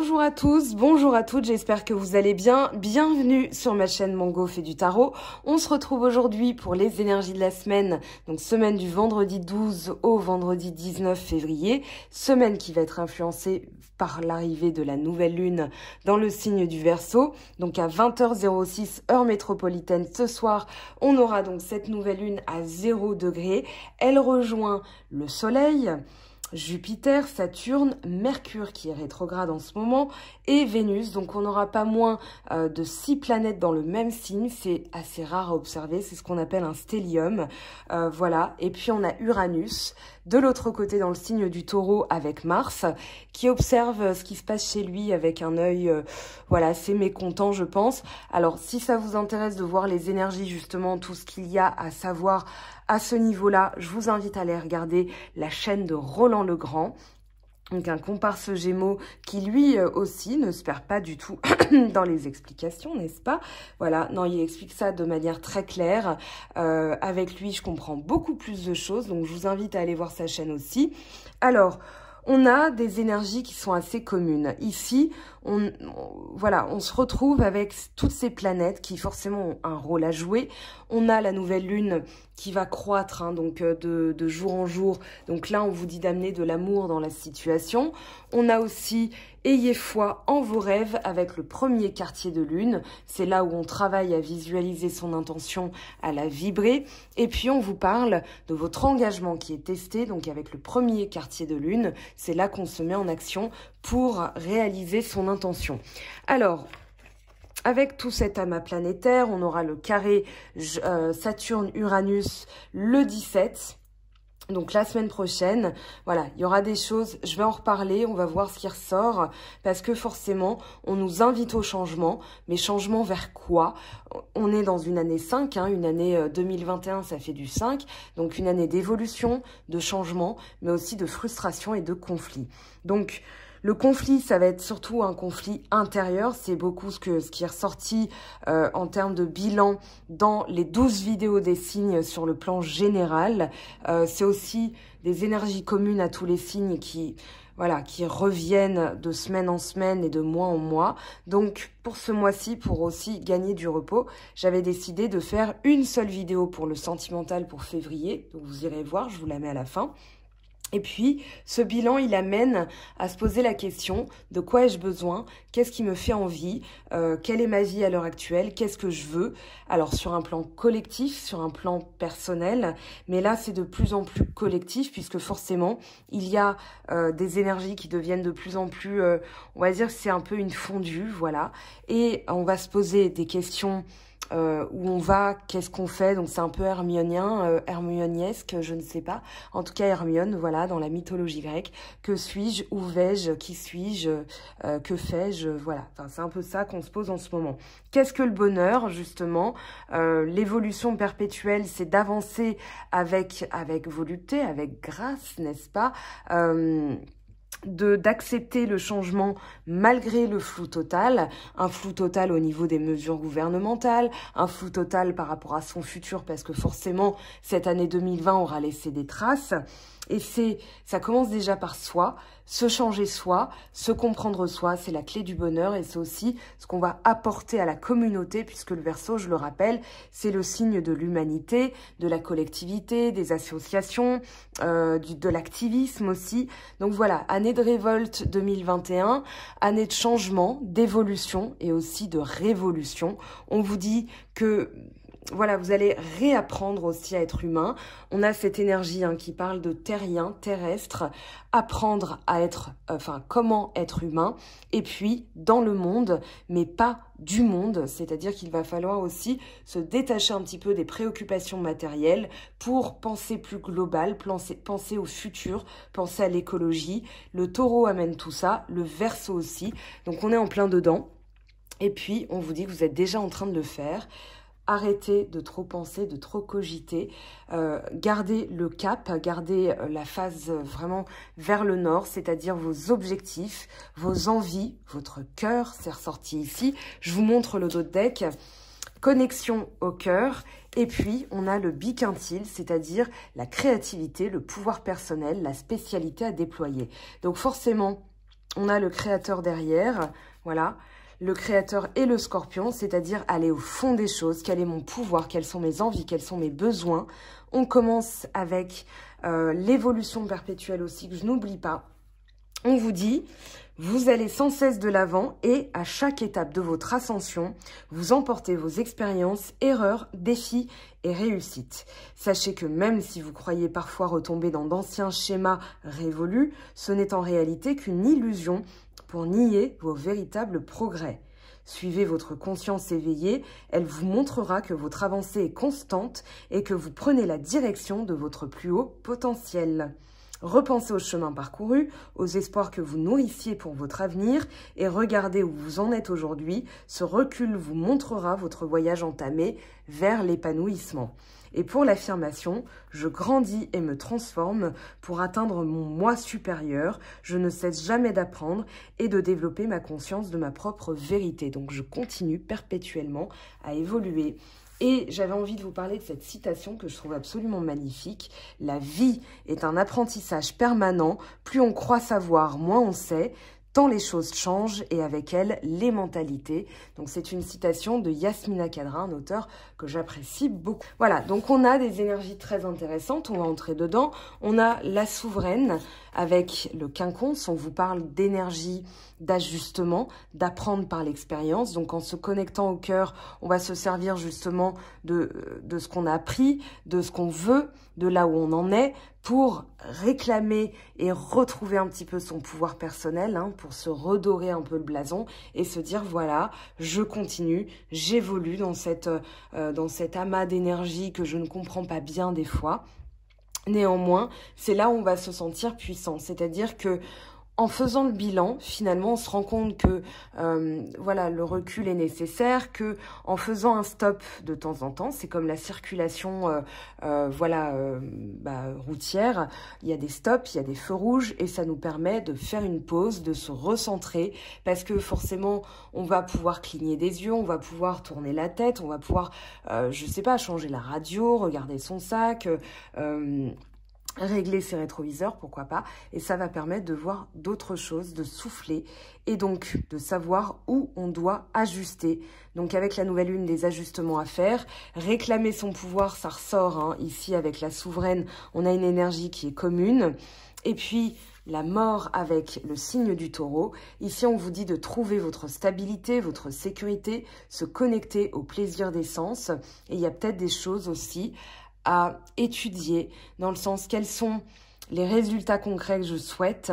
Bonjour à tous, bonjour à toutes, j'espère que vous allez bien. Bienvenue sur ma chaîne Mango fait du tarot. On se retrouve aujourd'hui pour les énergies de la semaine, donc semaine du vendredi 12 au vendredi 19 février, semaine qui va être influencée par l'arrivée de la nouvelle lune dans le signe du Verseau. Donc à 20h06 heure métropolitaine ce soir, on aura donc cette nouvelle lune à 0 degré. Elle rejoint le soleil, Jupiter, Saturne, Mercure qui est rétrograde en ce moment et Vénus. Donc on n'aura pas moins de 6 planètes dans le même signe. C'est assez rare à observer. C'est ce qu'on appelle un stellium. Voilà. Et puis on a Uranus de l'autre côté dans le signe du Taureau avec Mars qui observe ce qui se passe chez lui avec un œil voilà, assez mécontent je pense. Alors si ça vous intéresse de voir les énergies justement, tout ce qu'il y a à savoir à ce niveau-là, je vous invite à aller regarder la chaîne de Roland Legrand. Donc un comparse Gémeaux qui lui aussi ne se perd pas du tout dans les explications, n'est-ce pas? Voilà, non, il explique ça de manière très claire. Avec lui, je comprends beaucoup plus de choses, donc je vous invite à aller voir sa chaîne aussi. Alors, on a des énergies qui sont assez communes. Ici, voilà, on se retrouve avec toutes ces planètes qui forcément ont un rôle à jouer. On a la nouvelle lune qui va croître hein, donc de jour en jour. Donc là, on vous dit d'amener de l'amour dans la situation. On a aussi ayez foi en vos rêves avec le premier quartier de lune. C'est là où on travaille à visualiser son intention, à la vibrer. Et puis, on vous parle de votre engagement qui est testé. Donc, avec le premier quartier de lune, c'est là qu'on se met en action pour réaliser son intention. Alors, avec tout cet amas planétaire, on aura le carré Saturne-Uranus le 17. Donc la semaine prochaine, voilà, il y aura des choses, je vais en reparler, on va voir ce qui ressort, parce que forcément, on nous invite au changement, mais changement vers quoi? On est dans une année 5, hein, une année 2021, ça fait du 5, donc une année d'évolution, de changement, mais aussi de frustration et de conflit. Donc, le conflit, ça va être surtout un conflit intérieur. C'est beaucoup ce qui est ressorti en termes de bilan dans les 12 vidéos des signes sur le plan général. C'est aussi des énergies communes à tous les signes qui reviennent de semaine en semaine et de mois en mois. Donc, pour ce mois-ci, pour aussi gagner du repos, j'avais décidé de faire une seule vidéo pour le sentimental pour février. Donc, vous irez voir, je vous la mets à la fin. Et puis, ce bilan, il amène à se poser la question de quoi ai-je besoin? Qu'est-ce qui me fait envie? Quelle est ma vie à l'heure actuelle? Qu'est-ce que je veux? Alors, sur un plan collectif, sur un plan personnel, mais là, c'est de plus en plus collectif puisque forcément, il y a des énergies qui deviennent de plus en plus, on va dire que c'est un peu une fondue, voilà. Et on va se poser des questions où on va, qu'est-ce qu'on fait, donc c'est un peu hermionien, hermioniesque, je ne sais pas, en tout cas Hermione, voilà, dans la mythologie grecque, que suis-je, où vais-je, qui suis-je, que fais-je, voilà, enfin, c'est un peu ça qu'on se pose en ce moment. Qu'est-ce que le bonheur, justement? L'évolution perpétuelle, c'est d'avancer avec volupté, avec grâce, n'est-ce pas? D'accepter le changement malgré le flou total, un flou total au niveau des mesures gouvernementales, un flou total par rapport à son futur parce que forcément cette année 2020 aura laissé des traces et ça commence déjà par soi, se changer soi, se comprendre soi, c'est la clé du bonheur et c'est aussi ce qu'on va apporter à la communauté puisque le Verseau, je le rappelle, c'est le signe de l'humanité, de la collectivité, des associations, de l'activisme aussi. Donc voilà, année de révolte 2021, année de changement, d'évolution et aussi de révolution. On vous dit que voilà, vous allez réapprendre aussi à être humain. On a cette énergie hein, qui parle de terrien, terrestre, apprendre à être, comment être humain. Et puis, dans le monde, mais pas du monde. C'est-à-dire qu'il va falloir aussi se détacher un petit peu des préoccupations matérielles pour penser plus global, penser au futur, penser à l'écologie. Le Taureau amène tout ça, le Verseau aussi. Donc, on est en plein dedans. Et puis, on vous dit que vous êtes déjà en train de le faire. Arrêtez de trop penser, de trop cogiter, gardez le cap, gardez la phase vraiment vers le nord, c'est-à-dire vos objectifs, vos envies, votre cœur, c'est ressorti ici. Je vous montre le dos de deck, connexion au cœur, et puis on a le biquintile, c'est-à-dire la créativité, le pouvoir personnel, la spécialité à déployer. Donc forcément, on a le créateur derrière, voilà. Le créateur et le scorpion, c'est-à-dire aller au fond des choses, quel est mon pouvoir, quelles sont mes envies, quels sont mes besoins. On commence avec l'évolution perpétuelle aussi, que je n'oublie pas. On vous dit, vous allez sans cesse de l'avant et à chaque étape de votre ascension, vous emportez vos expériences, erreurs, défis et réussites. Sachez que même si vous croyez parfois retomber dans d'anciens schémas révolus, ce n'est en réalité qu'une illusion pour nier vos véritables progrès. Suivez votre conscience éveillée, elle vous montrera que votre avancée est constante et que vous prenez la direction de votre plus haut potentiel. Repensez au chemin parcouru, aux espoirs que vous nourrissiez pour votre avenir et regardez où vous en êtes aujourd'hui. Ce recul vous montrera votre voyage entamé vers l'épanouissement. Et pour l'affirmation, je grandis et me transforme pour atteindre mon moi supérieur. Je ne cesse jamais d'apprendre et de développer ma conscience de ma propre vérité. Donc je continue perpétuellement à évoluer. Et j'avais envie de vous parler de cette citation que je trouve absolument magnifique. La vie est un apprentissage permanent. Plus on croit savoir, moins on sait. Tant les choses changent et avec elles, les mentalités. Donc c'est une citation de Yasmina Khadra, un auteur que j'apprécie beaucoup. Voilà, donc on a des énergies très intéressantes, on va entrer dedans. On a la souveraine avec le quinconce, on vous parle d'énergie, d'ajustement, d'apprendre par l'expérience. Donc en se connectant au cœur, on va se servir justement de ce qu'on a appris, de ce qu'on veut, de là où on en est, pour réclamer et retrouver un petit peu son pouvoir personnel, hein, pour se redorer un peu le blason et se dire voilà, je continue, j'évolue dans cet amas d'énergie que je ne comprends pas bien des fois. Néanmoins, c'est là où on va se sentir puissant, c'est-à-dire que en faisant le bilan, finalement, on se rend compte que voilà, le recul est nécessaire, que en faisant un stop de temps en temps, c'est comme la circulation routière, il y a des stops, il y a des feux rouges et ça nous permet de faire une pause, de se recentrer parce que forcément, on va pouvoir cligner des yeux, on va pouvoir tourner la tête, on va pouvoir, je sais pas, changer la radio, regarder son sac, régler ses rétroviseurs, pourquoi pas, et ça va permettre de voir d'autres choses, de souffler, et donc de savoir où on doit ajuster. Donc avec la nouvelle lune, des ajustements à faire, réclamer son pouvoir, ça ressort, hein, ici avec la souveraine, on a une énergie qui est commune, et puis la mort avec le signe du taureau. Ici, on vous dit de trouver votre stabilité, votre sécurité, se connecter au plaisir des sens, et il y a peut-être des choses aussi à étudier, dans le sens quels sont les résultats concrets que je souhaite,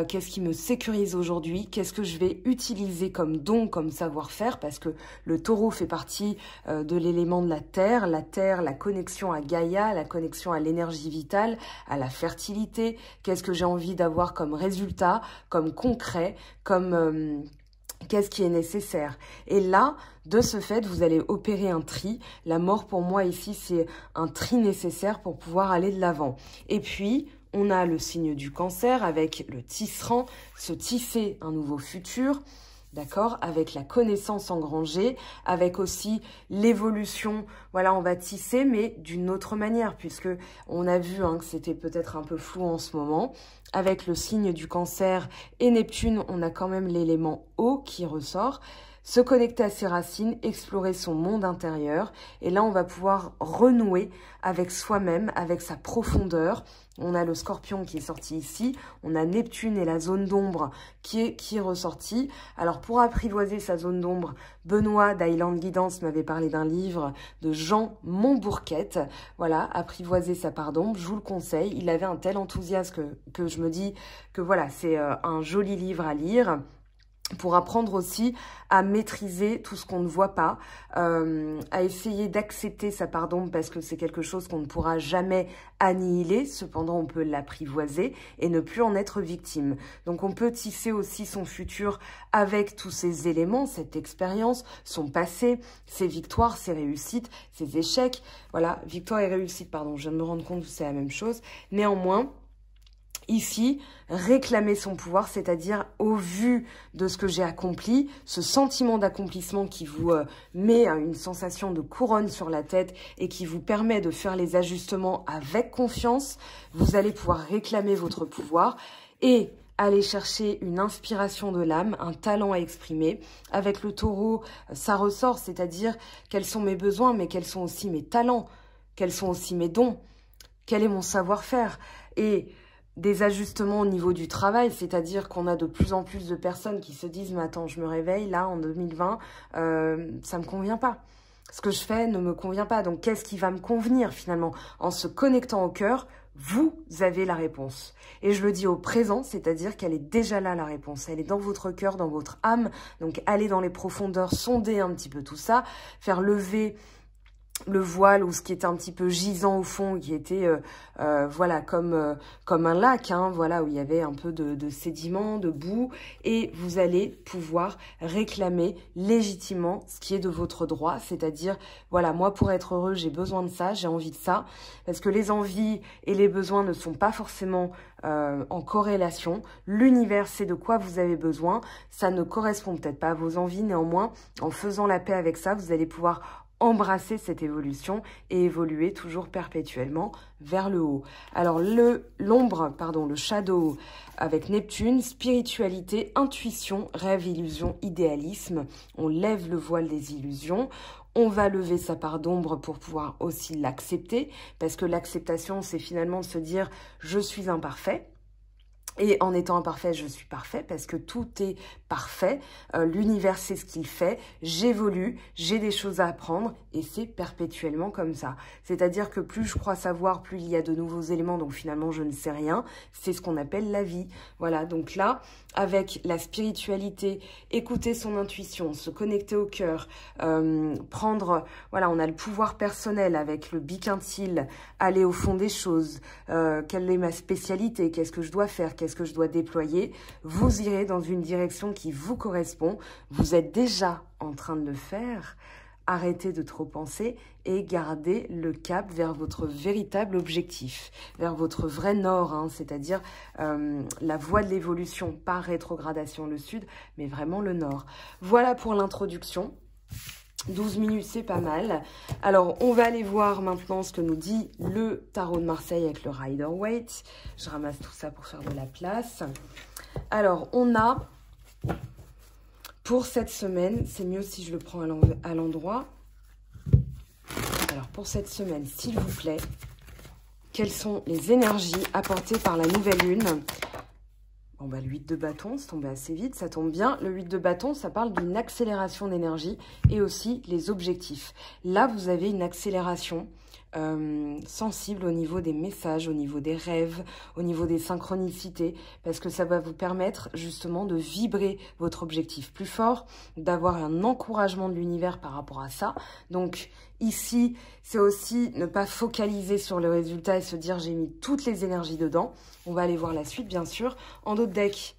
qu'est-ce qui me sécurise aujourd'hui, qu'est-ce que je vais utiliser comme don, comme savoir-faire, parce que le taureau fait partie de l'élément de la terre, la connexion à Gaïa, la connexion à l'énergie vitale, à la fertilité, qu'est-ce que j'ai envie d'avoir comme résultat, comme concret, comme qu'est-ce qui est nécessaire? Et là, de ce fait, vous allez opérer un tri. La mort, pour moi, ici, c'est un tri nécessaire pour pouvoir aller de l'avant. Et puis, on a le signe du cancer avec le tisserand, se tisser un nouveau futur. D'accord, avec la connaissance engrangée, avec aussi l'évolution. Voilà, on va tisser, mais d'une autre manière, puisque on a vu que c'était peut-être un peu flou en ce moment. Avec le signe du cancer et Neptune, on a quand même l'élément eau qui ressort. Se connecter à ses racines, explorer son monde intérieur. Et là, on va pouvoir renouer avec soi-même, avec sa profondeur. On a le scorpion qui est sorti ici. On a Neptune et la zone d'ombre qui est ressortie. Alors, pour apprivoiser sa zone d'ombre, Benoît d'Island Guidance m'avait parlé d'un livre de Jean Montbourquette. Voilà, apprivoiser sa part d'ombre, je vous le conseille. Il avait un tel enthousiasme que je me dis que voilà, c'est un joli livre à lire, pour apprendre aussi à maîtriser tout ce qu'on ne voit pas, à essayer d'accepter sa part d'ombre parce que c'est quelque chose qu'on ne pourra jamais annihiler, cependant on peut l'apprivoiser et ne plus en être victime. Donc on peut tisser aussi son futur avec tous ces éléments, cette expérience, son passé, ses victoires, ses réussites, ses échecs. Voilà, victoire et réussite, pardon, je viens de me rendre compte que c'est la même chose. Néanmoins, ici, réclamer son pouvoir, c'est-à-dire au vu de ce que j'ai accompli, ce sentiment d'accomplissement qui vous met une sensation de couronne sur la tête et qui vous permet de faire les ajustements avec confiance, vous allez pouvoir réclamer votre pouvoir et aller chercher une inspiration de l'âme, un talent à exprimer. Avec le taureau, ça ressort, c'est-à-dire quels sont mes besoins, mais quels sont aussi mes talents, quels sont aussi mes dons, quel est mon savoir-faire. Et des ajustements au niveau du travail, c'est-à-dire qu'on a de plus en plus de personnes qui se disent « Mais attends, je me réveille, là, en 2020, ça me convient pas. Ce que je fais ne me convient pas. Donc, qu'est-ce qui va me convenir, finalement ?» En se connectant au cœur, vous avez la réponse. Et je le dis au présent, c'est-à-dire qu'elle est déjà là, la réponse. Elle est dans votre cœur, dans votre âme. Donc, allez dans les profondeurs, sonder un petit peu tout ça, faire lever le voile ou ce qui était un petit peu gisant au fond, qui était voilà comme un lac, hein, voilà, où il y avait un peu de sédiments, de boue, et vous allez pouvoir réclamer légitimement ce qui est de votre droit, c'est-à-dire voilà, moi pour être heureux j'ai besoin de ça, j'ai envie de ça, parce que les envies et les besoins ne sont pas forcément en corrélation. L'univers sait de quoi vous avez besoin, ça ne correspond peut-être pas à vos envies, néanmoins en faisant la paix avec ça, vous allez pouvoir embrasser cette évolution et évoluer toujours perpétuellement vers le haut. Alors le shadow avec Neptune, spiritualité, intuition, rêve, illusion, idéalisme. On lève le voile des illusions. On va lever sa part d'ombre pour pouvoir aussi l'accepter, parce que l'acceptation, c'est finalement de se dire « je suis imparfait ». Et en étant imparfait, je suis parfait parce que tout est parfait. L'univers sait ce qu'il fait. J'évolue, j'ai des choses à apprendre et c'est perpétuellement comme ça. C'est-à-dire que plus je crois savoir, plus il y a de nouveaux éléments, donc finalement je ne sais rien. C'est ce qu'on appelle la vie. Voilà, donc là, avec la spiritualité, écouter son intuition, se connecter au cœur, prendre, voilà, on a le pouvoir personnel avec le biquintile, aller au fond des choses, quelle est ma spécialité, qu'est-ce que je dois faire, qu'est-ce que je dois déployer, vous irez dans une direction qui vous correspond, vous êtes déjà en train de le faire, arrêtez de trop penser et gardez le cap vers votre véritable objectif, vers votre vrai nord, hein, c'est-à-dire la voie de l'évolution, pas rétrogradation le sud, mais vraiment le nord. Voilà pour l'introduction. 12 minutes, c'est pas mal. Alors, on va aller voir maintenant ce que nous dit le tarot de Marseille avec le Rider-Waite. Je ramasse tout ça pour faire de la place. Alors, on a, pour cette semaine, c'est mieux si je le prends à l'endroit. Alors, pour cette semaine, s'il vous plaît, quelles sont les énergies apportées par la nouvelle lune ? Bon, bah, le 8 de bâton, c'est tombé assez vite, ça tombe bien. Le 8 de bâton, ça parle d'une accélération d'énergie et aussi les objectifs. Là, vous avez une accélération sensible au niveau des messages, au niveau des rêves, au niveau des synchronicités, parce que ça va vous permettre justement de vibrer votre objectif plus fort, d'avoir un encouragement de l'univers par rapport à ça. Donc ici, c'est aussi ne pas focaliser sur le résultat et se dire j'ai mis toutes les énergies dedans. On va aller voir la suite bien sûr. En d'autres decks,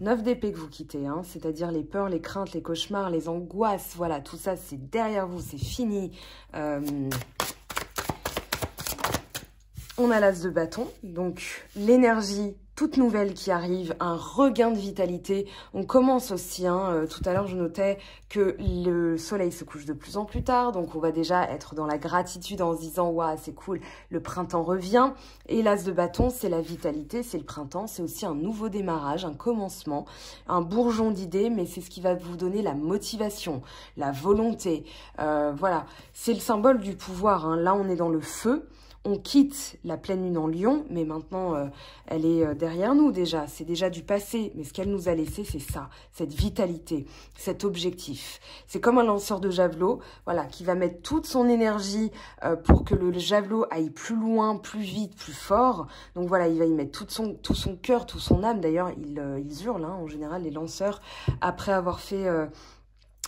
9 d'épée que vous quittez, hein, c'est-à-dire les peurs, les craintes, les cauchemars, les angoisses, voilà, tout ça c'est derrière vous, c'est fini. On a l'as de bâton, donc l'énergie toute nouvelle qui arrive, un regain de vitalité. On commence aussi, hein, tout à l'heure je notais que le soleil se couche de plus en plus tard, donc on va déjà être dans la gratitude en se disant « Waouh, c'est cool, le printemps revient ». Et l'as de bâton, c'est la vitalité, c'est le printemps, c'est aussi un nouveau démarrage, un commencement, un bourgeon d'idées, mais c'est ce qui va vous donner la motivation, la volonté. Voilà, c'est le symbole du pouvoir, hein. Là on est dans le feu. On quitte la pleine lune en Lion, mais maintenant, elle est derrière nous déjà. C'est déjà du passé, mais ce qu'elle nous a laissé, c'est ça, cette vitalité, cet objectif. C'est comme un lanceur de javelot, voilà, qui va mettre toute son énergie pour que le javelot aille plus loin, plus vite, plus fort. Donc voilà, il va y mettre tout son cœur, tout son âme. D'ailleurs, ils hurlent, hein, en général, les lanceurs, après avoir fait...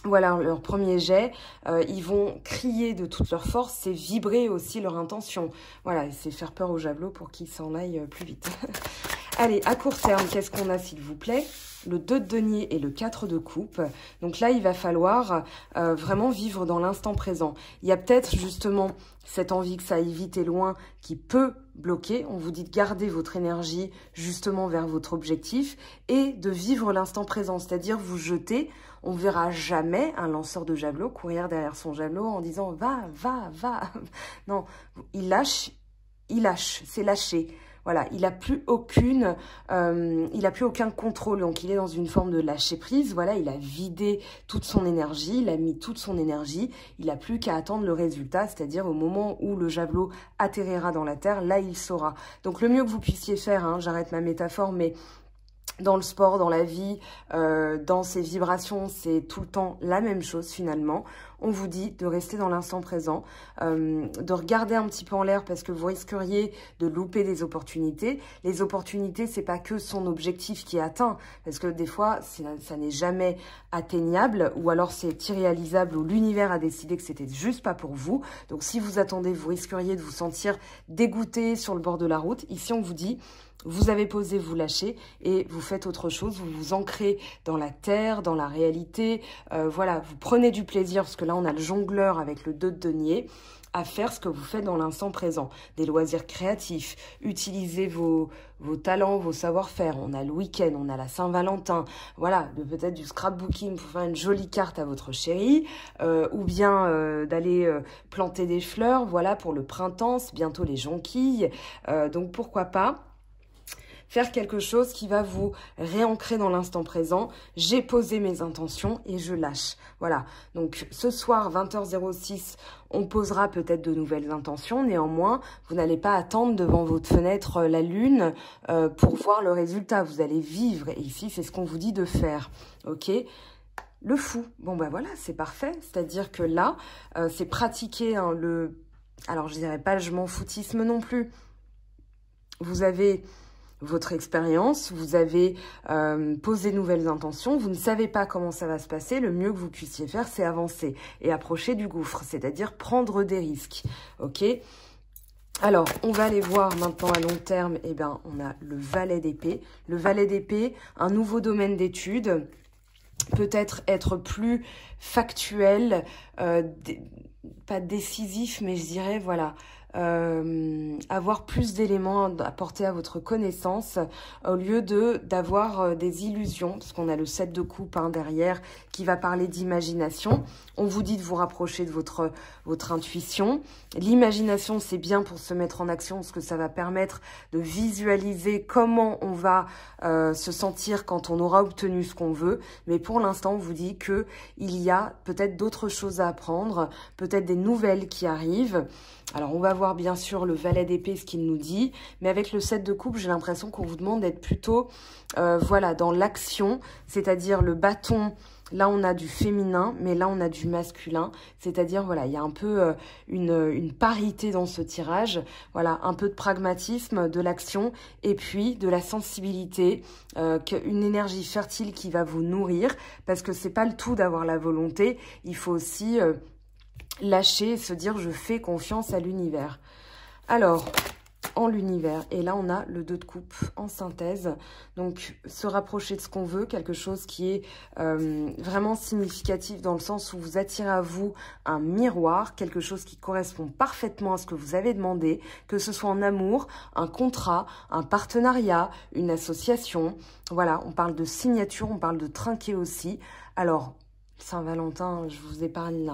voilà, leur premier jet, ils vont crier de toute leur force, c'est vibrer aussi leur intention. Voilà, c'est faire peur au javelot pour qu'il s'en aille plus vite. Allez, à court terme, qu'est-ce qu'on a s'il vous plaît? Le 2 de denier et le 4 de coupe. Donc là, il va falloir vraiment vivre dans l'instant présent. Il y a peut-être justement cette envie que ça aille vite et loin qui peut bloquer. On vous dit de garder votre énergie justement vers votre objectif et de vivre l'instant présent, c'est-à-dire vous jeter. On ne verra jamais un lanceur de javelot courir derrière son javelot en disant « va, va, va ». Non, il lâche, c'est lâcher. voilà, il a plus aucun contrôle. Donc il est dans une forme de lâcher prise. Voilà, il a vidé toute son énergie, il a mis toute son énergie. Il n'a plus qu'à attendre le résultat, c'est-à-dire au moment où le javelot atterrira dans la terre, là il saura. Donc le mieux que vous puissiez faire, hein, j'arrête ma métaphore, mais dans le sport, dans la vie, dans ces vibrations, c'est tout le temps la même chose finalement. On vous dit de rester dans l'instant présent, de regarder un petit peu en l'air parce que vous risqueriez de louper des opportunités. Les opportunités, c'est pas que son objectif qui est atteint, parce que des fois, ça n'est jamais atteignable, ou alors c'est irréalisable, ou l'univers a décidé que c'était juste pas pour vous. Donc si vous attendez, vous risqueriez de vous sentir dégoûté sur le bord de la route. Ici, on vous dit... Vous avez posé, vous lâchez et vous faites autre chose, vous vous ancrez dans la terre, dans la réalité. Voilà, vous prenez du plaisir, parce que là, on a le jongleur avec le 2 de denier, à faire ce que vous faites dans l'instant présent. Des loisirs créatifs, utilisez vos talents, vos savoir-faire. On a le week-end, on a la Saint-Valentin. Voilà, peut-être du scrapbooking pour faire une jolie carte à votre chérie, ou bien d'aller planter des fleurs, voilà, pour le printemps, c'est bientôt les jonquilles. Donc, pourquoi pas faire quelque chose qui va vous réancrer dans l'instant présent. J'ai posé mes intentions et je lâche. Voilà. Donc, ce soir, 20h06, on posera peut-être de nouvelles intentions. Néanmoins, vous n'allez pas attendre devant votre fenêtre la lune pour voir le résultat. Vous allez vivre. Et ici, c'est ce qu'on vous dit de faire. OK ? Le fou. Bon, ben voilà, c'est parfait. C'est-à-dire que là, c'est pratiquer hein, alors, je dirais pas je m'en foutisme non plus. Vous avez... votre expérience, vous avez posé de nouvelles intentions, vous ne savez pas comment ça va se passer, le mieux que vous puissiez faire, c'est avancer et approcher du gouffre, c'est-à-dire prendre des risques, ok ? Alors, on va aller voir maintenant à long terme, eh bien, on a le valet d'épée. Le valet d'épée, un nouveau domaine d'études, peut-être être plus factuel, pas décisif, mais je dirais, voilà... avoir plus d'éléments à porter à votre connaissance au lieu d'avoir des illusions, parce qu'on a le 7 de coupe hein, derrière qui va parler d'imagination. On vous dit de vous rapprocher de votre intuition. L'imagination, c'est bien pour se mettre en action, parce que ça va permettre de visualiser comment on va se sentir quand on aura obtenu ce qu'on veut. Mais pour l'instant, on vous dit que il y a peut-être d'autres choses à apprendre, peut-être des nouvelles qui arrivent. Alors, on va voir bien sûr le valet d'épée, ce qu'il nous dit, mais avec le 7 de coupe, j'ai l'impression qu'on vous demande d'être plutôt voilà, dans l'action, c'est-à-dire le bâton. Là, on a du féminin, mais là, on a du masculin. C'est-à-dire, voilà, il y a un peu une parité dans ce tirage. Voilà, un peu de pragmatisme, de l'action, et puis de la sensibilité, une énergie fertile qui va vous nourrir, parce que c'est pas le tout d'avoir la volonté. Il faut aussi lâcher et se dire, je fais confiance à l'univers. Alors... en l'univers. Et là, on a le 2 de coupe en synthèse. Donc, se rapprocher de ce qu'on veut, quelque chose qui est vraiment significatif dans le sens où vous attirez à vous un miroir, quelque chose qui correspond parfaitement à ce que vous avez demandé, que ce soit en amour, un contrat, un partenariat, une association. Voilà, on parle de signature, on parle de trinquet aussi. Alors, Saint-Valentin, je vous épargne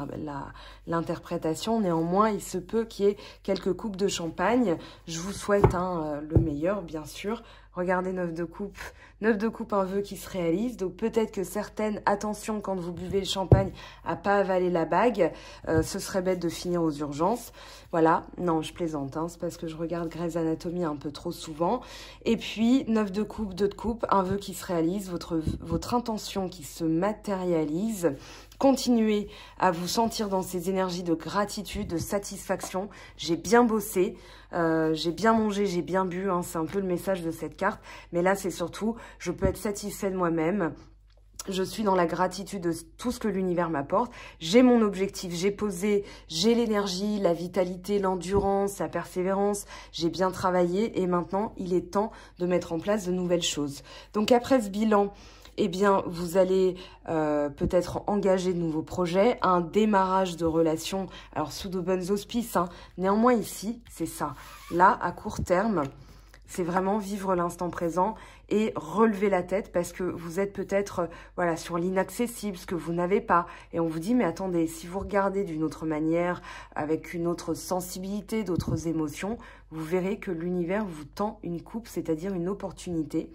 l'interprétation. Néanmoins, il se peut qu'il y ait quelques coupes de champagne. Je vous souhaite le meilleur, bien sûr. Regardez 9 de coupe. 9 de coupe, un vœu qui se réalise. Donc peut-être que certaines, attention quand vous buvez le champagne, à pas avaler la bague. Ce serait bête de finir aux urgences. Voilà. Non, je plaisante. Hein. C'est parce que je regarde Grey's Anatomy un peu trop souvent. Et puis, 9 de coupe, 2 de coupe, un vœu qui se réalise. Votre intention qui se matérialise. Continuez à vous sentir dans ces énergies de gratitude, de satisfaction. J'ai bien bossé, j'ai bien mangé, j'ai bien bu. Hein, c'est un peu le message de cette carte. Mais là, c'est surtout, je peux être satisfait de moi-même. Je suis dans la gratitude de tout ce que l'univers m'apporte. J'ai mon objectif, j'ai posé, j'ai l'énergie, la vitalité, l'endurance, la persévérance. J'ai bien travaillé et maintenant, il est temps de mettre en place de nouvelles choses. Donc après ce bilan, eh bien, vous allez peut-être engager de nouveaux projets, un démarrage de relations, alors sous de bons auspices. Hein. Néanmoins, ici, c'est ça. Là, à court terme, c'est vraiment vivre l'instant présent et relever la tête parce que vous êtes peut-être voilà, sur l'inaccessible, ce que vous n'avez pas. Et on vous dit, mais attendez, si vous regardez d'une autre manière, avec une autre sensibilité, d'autres émotions, vous verrez que l'univers vous tend une coupe, c'est-à-dire une opportunité.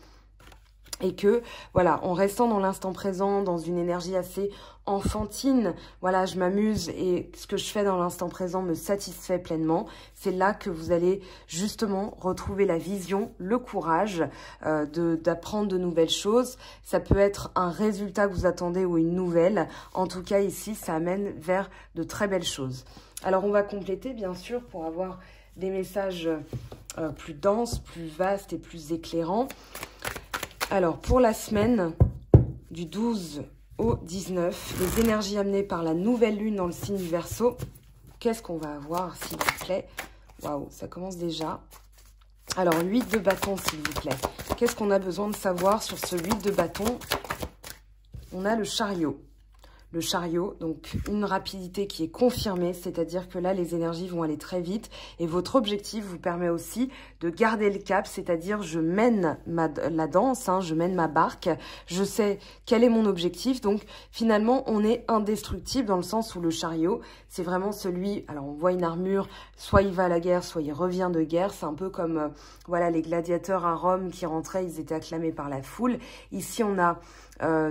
Et que, voilà, en restant dans l'instant présent, dans une énergie assez enfantine, voilà, je m'amuse et ce que je fais dans l'instant présent me satisfait pleinement. C'est là que vous allez justement retrouver la vision, le courage d'apprendre de nouvelles choses. Ça peut être un résultat que vous attendez ou une nouvelle. En tout cas, ici, ça amène vers de très belles choses. Alors, on va compléter, bien sûr, pour avoir des messages plus denses, plus vastes et plus éclairants. Alors, pour la semaine du 12 au 19, les énergies amenées par la nouvelle lune dans le signe du Verseau, qu'est-ce qu'on va avoir, s'il vous plaît? Waouh, ça commence déjà. Alors, 8 de bâton, s'il vous plaît. Qu'est-ce qu'on a besoin de savoir sur ce 8 de bâton? On a le chariot. Le chariot, donc une rapidité qui est confirmée, c'est-à-dire que là, les énergies vont aller très vite et votre objectif vous permet aussi de garder le cap, c'est-à-dire je mène la danse, hein, je mène ma barque, je sais quel est mon objectif, donc finalement, on est indestructible dans le sens où le chariot, c'est vraiment celui, alors on voit une armure, soit il va à la guerre, soit il revient de guerre, c'est un peu comme voilà les gladiateurs à Rome qui rentraient, ils étaient acclamés par la foule. Ici, on a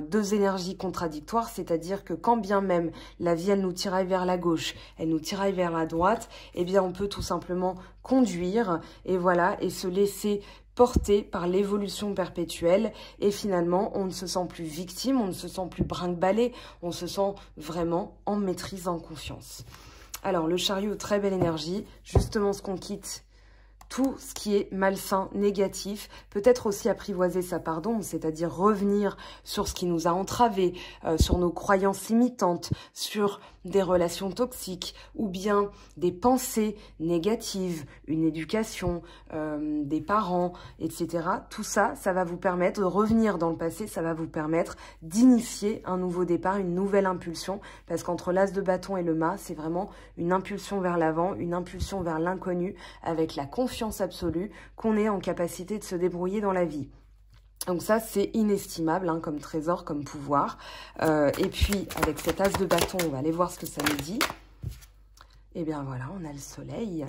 deux énergies contradictoires, c'est-à-dire que quand bien même la vie, elle nous tiraille vers la gauche, elle nous tiraille vers la droite, eh bien, on peut tout simplement conduire et voilà, et se laisser porter par l'évolution perpétuelle et finalement, on ne se sent plus victime, on ne se sent plus brinque-ballé, on se sent vraiment en maîtrise, en confiance. Alors, le chariot, très belle énergie, justement ce qu'on quitte, tout ce qui est malsain, négatif, peut-être aussi apprivoiser sa part d'ombre, c'est-à-dire revenir sur ce qui nous a entravés, sur nos croyances limitantes, sur des relations toxiques ou bien des pensées négatives, une éducation, des parents, etc. Tout ça, ça va vous permettre de revenir dans le passé, ça va vous permettre d'initier un nouveau départ, une nouvelle impulsion, parce qu'entre l'as de bâton et le mât, c'est vraiment une impulsion vers l'avant, une impulsion vers l'inconnu, avec la confiance absolue qu'on est en capacité de se débrouiller dans la vie. Donc ça, c'est inestimable hein, comme trésor, comme pouvoir. Et puis, avec cet as de bâton, on va aller voir ce que ça nous dit. Et bien voilà, on a le soleil.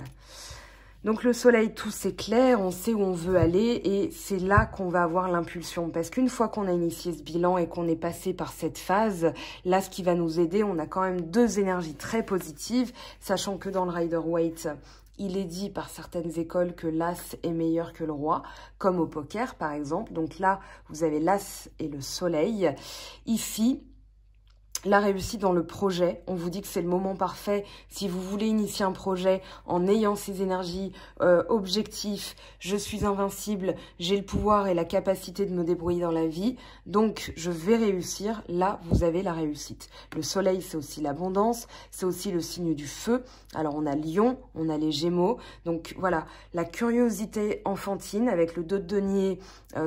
Donc le soleil, tout s'éclaire, on sait où on veut aller et c'est là qu'on va avoir l'impulsion. Parce qu'une fois qu'on a initié ce bilan et qu'on est passé par cette phase, là, ce qui va nous aider, on a quand même deux énergies très positives, sachant que dans le Rider-Waite, il est dit par certaines écoles que l'as est meilleur que le roi, comme au poker par exemple. Donc là, vous avez l'as et le soleil. Ici, la réussite dans le projet, on vous dit que c'est le moment parfait si vous voulez initier un projet en ayant ces énergies objectifs, je suis invincible, j'ai le pouvoir et la capacité de me débrouiller dans la vie, donc je vais réussir, là vous avez la réussite. Le soleil c'est aussi l'abondance, c'est aussi le signe du feu, alors on a Lion, on a les Gémeaux, donc voilà, la curiosité enfantine avec le 2 de denier,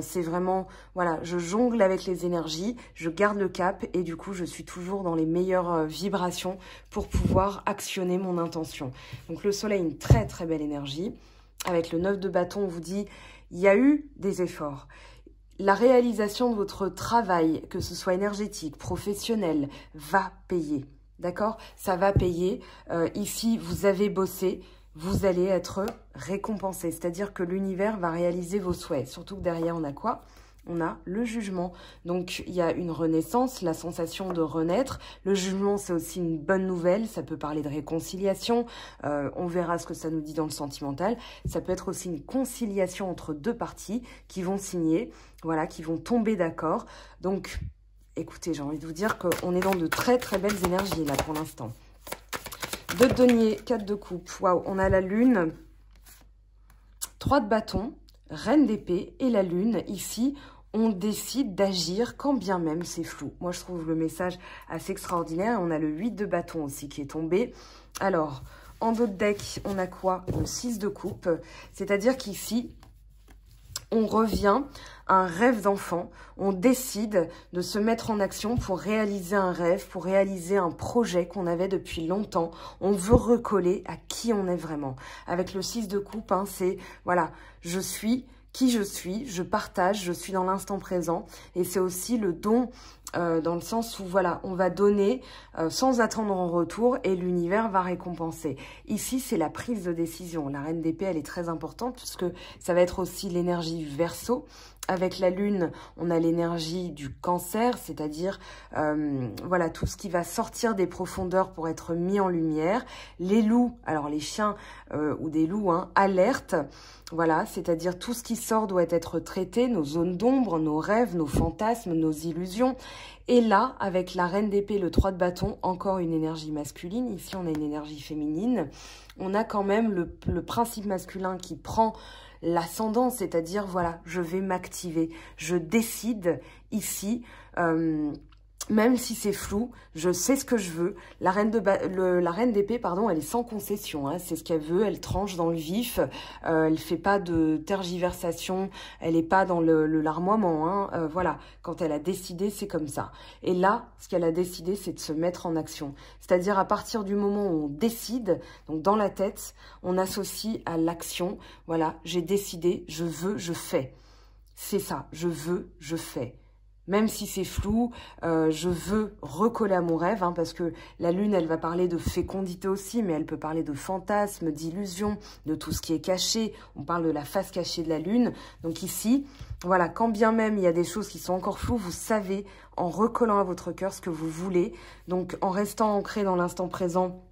c'est vraiment, voilà, je jongle avec les énergies, je garde le cap et du coup je suis toujours dans les meilleures vibrations pour pouvoir actionner mon intention. Donc le soleil, une très très belle énergie. Avec le 9 de bâton, on vous dit, il y a eu des efforts. La réalisation de votre travail, que ce soit énergétique, professionnel, va payer. D'accord? Ça va payer. Ici, vous avez bossé. Vous allez être récompensé. C'est-à-dire que l'univers va réaliser vos souhaits. Surtout que derrière, on a quoi? On a le jugement. Donc, il y a une renaissance, la sensation de renaître. Le jugement, c'est aussi une bonne nouvelle. Ça peut parler de réconciliation. On verra ce que ça nous dit dans le sentimental. Ça peut être aussi une conciliation entre deux parties qui vont signer, voilà, qui vont tomber d'accord. Donc, écoutez, j'ai envie de vous dire qu'on est dans de très, très belles énergies, là, pour l'instant. 2 de denier, 4 de coupe. Waouh, on a la lune. 3 de bâton, reine d'épée et la lune. Ici, on décide d'agir quand bien même c'est flou. Moi, je trouve le message assez extraordinaire. On a le 8 de bâton aussi qui est tombé. Alors, en dos de deck, on a quoi? Le 6 de coupe. C'est-à-dire qu'ici, on revient à un rêve d'enfant. On décide de se mettre en action pour réaliser un rêve, pour réaliser un projet qu'on avait depuis longtemps. On veut recoller à qui on est vraiment. Avec le 6 de coupe, hein, c'est, voilà, je suis qui je suis, je partage, je suis dans l'instant présent. Et c'est aussi le don dans le sens où, voilà, on va donner sans attendre en retour et l'univers va récompenser. Ici, c'est la prise de décision. La reine d'épée, elle est très importante puisque ça va être aussi l'énergie du Verseau. Avec la lune, on a l'énergie du cancer, c'est-à-dire voilà, tout ce qui va sortir des profondeurs pour être mis en lumière. Les loups, alors les chiens ou des loups, hein, alerte. Voilà, c'est-à-dire tout ce qui sort doit être traité, nos zones d'ombre, nos rêves, nos fantasmes, nos illusions. Et là, avec la reine d'épée, le 3 de bâton, encore une énergie masculine. Ici, on a une énergie féminine. On a quand même le principe masculin qui prend l'ascendant, c'est-à-dire, voilà, je vais m'activer. Je décide ici, même si c'est flou, je sais ce que je veux. La reine d'épée, pardon, elle est sans concession. Hein, c'est ce qu'elle veut, elle tranche dans le vif. Elle fait pas de tergiversation, elle est pas dans le larmoiement. Hein, voilà, quand elle a décidé, c'est comme ça. Et là, ce qu'elle a décidé, c'est de se mettre en action. C'est-à-dire à partir du moment où on décide, donc dans la tête, on associe à l'action. Voilà, j'ai décidé, je veux, je fais. C'est ça, je veux, je fais. Même si c'est flou, je veux recoller à mon rêve, hein, parce que la lune, elle va parler de fécondité aussi, mais elle peut parler de fantasmes, d'illusions, de tout ce qui est caché. On parle de la face cachée de la lune. Donc ici, voilà, quand bien même il y a des choses qui sont encore floues, vous savez, en recollant à votre cœur ce que vous voulez. Donc en restant ancré dans l'instant présent,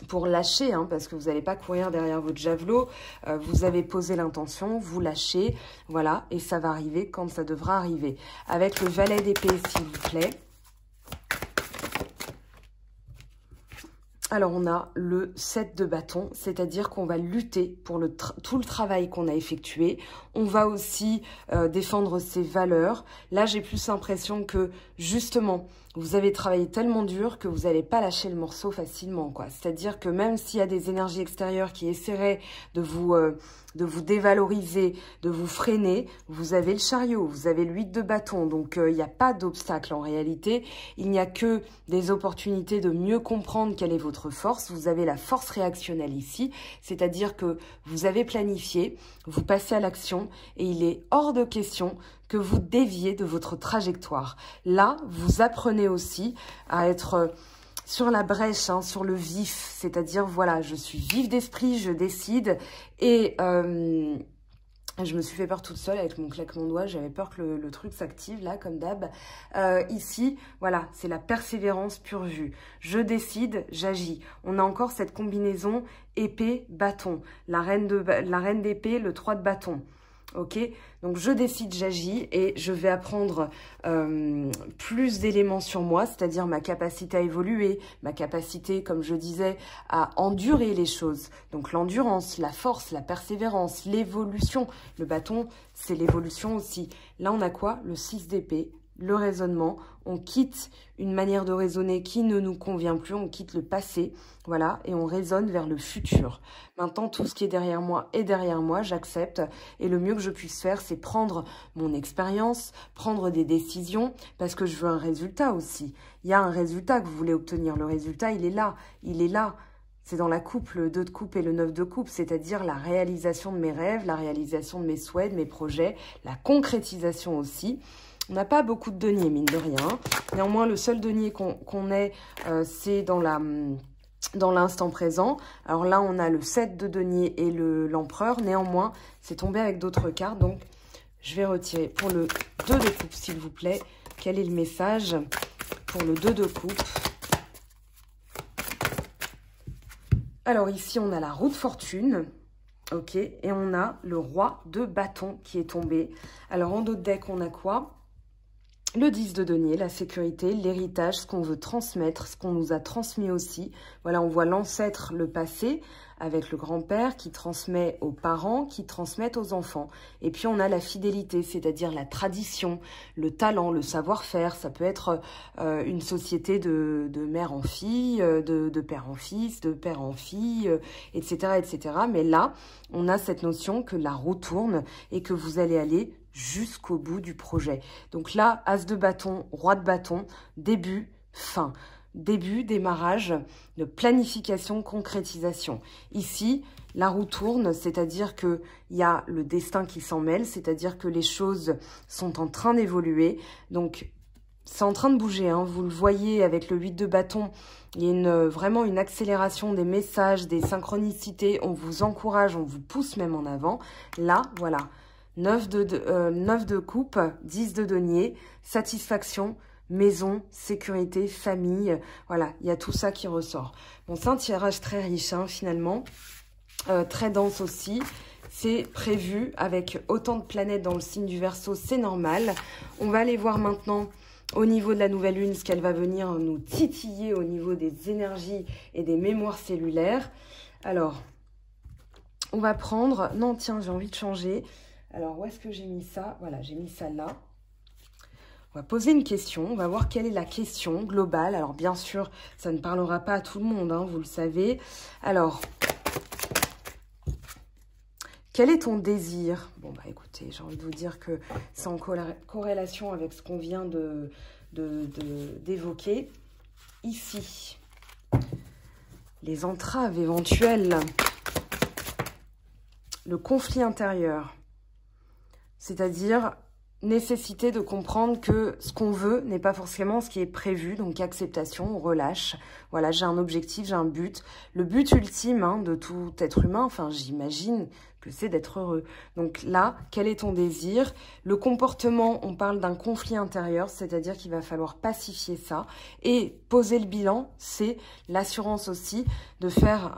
pour lâcher, hein, parce que vous n'allez pas courir derrière votre javelot, vous avez posé l'intention, vous lâchez, voilà, et ça va arriver quand ça devra arriver. Avec le valet d'épée, s'il vous plaît. Alors, on a le 7 de bâton, c'est-à-dire qu'on va lutter pour tout le travail qu'on a effectué. On va aussi défendre ses valeurs. Là, j'ai plus l'impression que, justement, vous avez travaillé tellement dur que vous n'allez pas lâcher le morceau facilement, quoi. C'est-à-dire que même s'il y a des énergies extérieures qui essaieraient de vous dévaloriser, de vous freiner, vous avez le chariot, vous avez le 8 de bâton. Donc, il n'y a pas d'obstacle en réalité. Il n'y a que des opportunités de mieux comprendre quelle est votre force. Vous avez la force réactionnelle ici, c'est-à-dire que vous avez planifié, vous passez à l'action et il est hors de question que vous déviez de votre trajectoire. Là, vous apprenez aussi à être sur la brèche, hein, sur le vif, c'est-à-dire, voilà, je suis vif d'esprit, je décide et je me suis fait peur toute seule avec mon claquement de doigts, j'avais peur que le truc s'active là, comme d'hab. Ici, voilà, c'est la persévérance pure vue. Je décide, j'agis. On a encore cette combinaison épée-bâton. La reine d'épée, le 3 de bâton. Ok, donc je décide, j'agis et je vais apprendre plus d'éléments sur moi, c'est-à-dire ma capacité à évoluer, ma capacité, comme je disais, à endurer les choses. Donc l'endurance, la force, la persévérance, l'évolution. Le bâton, c'est l'évolution aussi. Là, on a quoi? Le 6 d'épée. Le raisonnement, on quitte une manière de raisonner qui ne nous convient plus, on quitte le passé, voilà, et on raisonne vers le futur. Maintenant, tout ce qui est derrière moi est derrière moi, j'accepte, et le mieux que je puisse faire, c'est prendre mon expérience, prendre des décisions, parce que je veux un résultat aussi. Il y a un résultat que vous voulez obtenir, le résultat, il est là, il est là. C'est dans la coupe, le 2 de coupe et le 9 de coupe, c'est-à-dire la réalisation de mes rêves, la réalisation de mes souhaits, de mes projets, la concrétisation aussi. On n'a pas beaucoup de deniers, mine de rien. Néanmoins, le seul denier qu'on ait, c'est dans l'instant présent. Alors là, on a le 7 de denier et l'empereur. Néanmoins, c'est tombé avec d'autres cartes. Donc, je vais retirer pour le 2 de coupe, s'il vous plaît. Quel est le message pour le 2 de coupe? Alors ici, on a la roue de fortune. Ok, et on a le roi de bâton qui est tombé. Alors, en d'autres decks, on a quoi? Le 10 de denier, la sécurité, l'héritage, ce qu'on veut transmettre, ce qu'on nous a transmis aussi. Voilà, on voit l'ancêtre, le passé, avec le grand-père qui transmet aux parents, qui transmettent aux enfants. Et puis on a la fidélité, c'est-à-dire la tradition, le talent, le savoir-faire. Ça peut être une société de mère en fille, de père en fils, de père en fille, etc., etc. Mais là, on a cette notion que la roue tourne et que vous allez aller jusqu'au bout du projet. Donc là, as de bâton, roi de bâton, début, fin. Début, démarrage, de planification, concrétisation. Ici, la roue tourne, c'est-à-dire qu'il y a le destin qui s'en mêle, c'est-à-dire que les choses sont en train d'évoluer. Donc, c'est en train de bouger, hein. Vous le voyez avec le 8 de bâton, il y a vraiment une accélération des messages, des synchronicités. On vous encourage, on vous pousse même en avant. Là, voilà. 9 de coupe, 10 de denier, satisfaction, maison, sécurité, famille. Voilà, il y a tout ça qui ressort. Bon, c'est un tirage très riche, hein, finalement. Très dense aussi. C'est prévu avec autant de planètes dans le signe du Verseau, c'est normal. On va aller voir maintenant au niveau de la nouvelle lune ce qu'elle va venir nous titiller au niveau des énergies et des mémoires cellulaires. Alors, on va prendre... Non, tiens, j'ai envie de changer. Alors, où est-ce que j'ai mis ça? Voilà, j'ai mis ça là. On va poser une question. On va voir quelle est la question globale. Alors, bien sûr, ça ne parlera pas à tout le monde, hein, vous le savez. Alors, quel est ton désir? Bon, bah écoutez, j'ai envie de vous dire que c'est en corrélation avec ce qu'on vient d'évoquer. Ici, les entraves éventuelles, le conflit intérieur. C'est-à-dire nécessité de comprendre que ce qu'on veut n'est pas forcément ce qui est prévu. Donc acceptation, on relâche. Voilà, j'ai un objectif, j'ai un but. Le but ultime, hein, de tout être humain, enfin j'imagine que c'est d'être heureux. Donc là, quel est ton désir? Le comportement, on parle d'un conflit intérieur, c'est-à-dire qu'il va falloir pacifier ça. Et poser le bilan, c'est l'assurance aussi de faire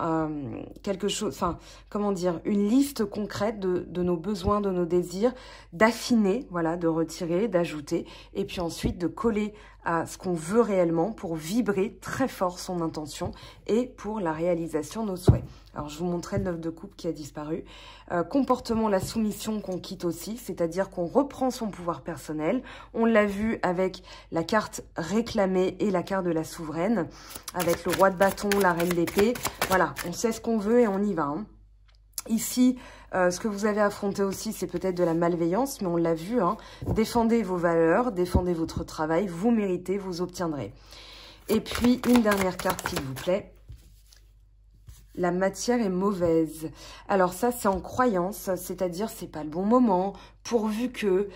quelque chose, enfin, comment dire, une liste concrète de nos besoins, de nos désirs, d'affiner, voilà, de retirer, d'ajouter, et puis ensuite de coller à ce qu'on veut réellement pour vibrer très fort son intention et pour la réalisation de nos souhaits. Alors, je vous montrais le 9 de coupe qui a disparu. Comportement, la soumission qu'on quitte aussi, c'est-à-dire qu'on reprend son pouvoir personnel. On l'a vu avec la carte réclamée et la carte de la souveraine, avec le roi de bâton, la reine d'épée. Voilà, on sait ce qu'on veut et on y va, hein. Ici, ce que vous avez affronté aussi, c'est peut-être de la malveillance, mais on l'a vu, hein. Défendez vos valeurs, défendez votre travail, vous méritez, vous obtiendrez. Et puis, une dernière carte, s'il vous plaît. La matière est mauvaise. Alors ça, c'est en croyance, c'est-à-dire c'est pas le bon moment, pourvu que,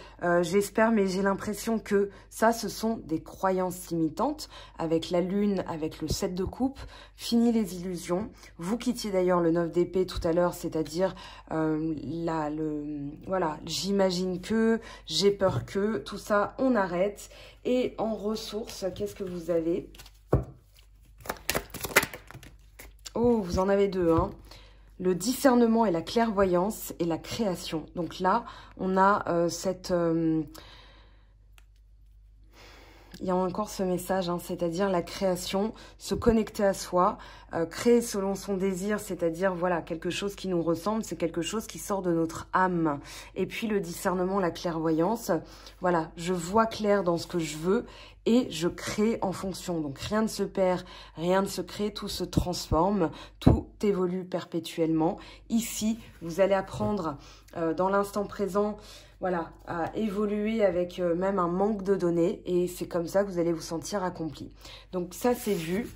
j'espère, mais j'ai l'impression que ça, ce sont des croyances limitantes, avec la lune, avec le 7 de coupe, fini les illusions. Vous quittiez d'ailleurs le 9 d'épée tout à l'heure, c'est-à-dire, voilà, j'imagine que, j'ai peur que, tout ça, on arrête. Et en ressources, qu'est-ce que vous avez ? Oh, vous en avez deux, hein. Le discernement et la clairvoyance et la création. Donc là, on a il y a encore ce message, hein, c'est-à-dire la création, se connecter à soi, créer selon son désir, c'est-à-dire voilà quelque chose qui nous ressemble, c'est quelque chose qui sort de notre âme. Et puis le discernement, la clairvoyance, voilà, je vois clair dans ce que je veux et je crée en fonction. Donc rien ne se perd, rien ne se crée, tout se transforme, tout évolue perpétuellement. Ici, vous allez apprendre dans l'instant présent, voilà, à évoluer avec même un manque de données et c'est comme ça que vous allez vous sentir accompli. Donc ça, c'est vu.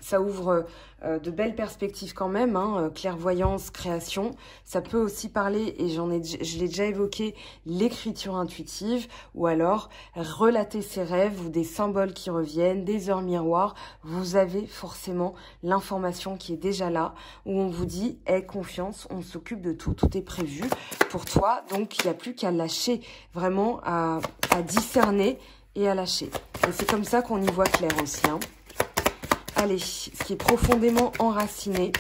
Ça ouvre de belles perspectives quand même, hein, clairvoyance, création. Ça peut aussi parler, et je l'ai déjà évoqué, l'écriture intuitive, ou alors relater ses rêves ou des symboles qui reviennent, des heures miroirs. Vous avez forcément l'information qui est déjà là, où on vous dit, aie confiance, on s'occupe de tout, tout est prévu pour toi. Donc, il n'y a plus qu'à lâcher, vraiment à discerner et à lâcher. Et c'est comme ça qu'on y voit clair aussi, hein. Allez, ce qui est profondément enraciné,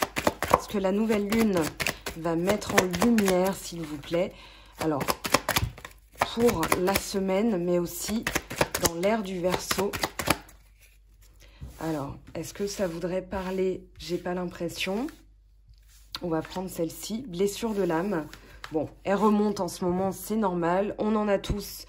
ce que la nouvelle lune va mettre en lumière, s'il vous plaît. Alors, pour la semaine, mais aussi dans l'ère du Verseau. Alors, est-ce que ça voudrait parler? J'ai pas l'impression. On va prendre celle-ci, blessure de l'âme. Bon, elle remonte en ce moment, c'est normal. On en a tous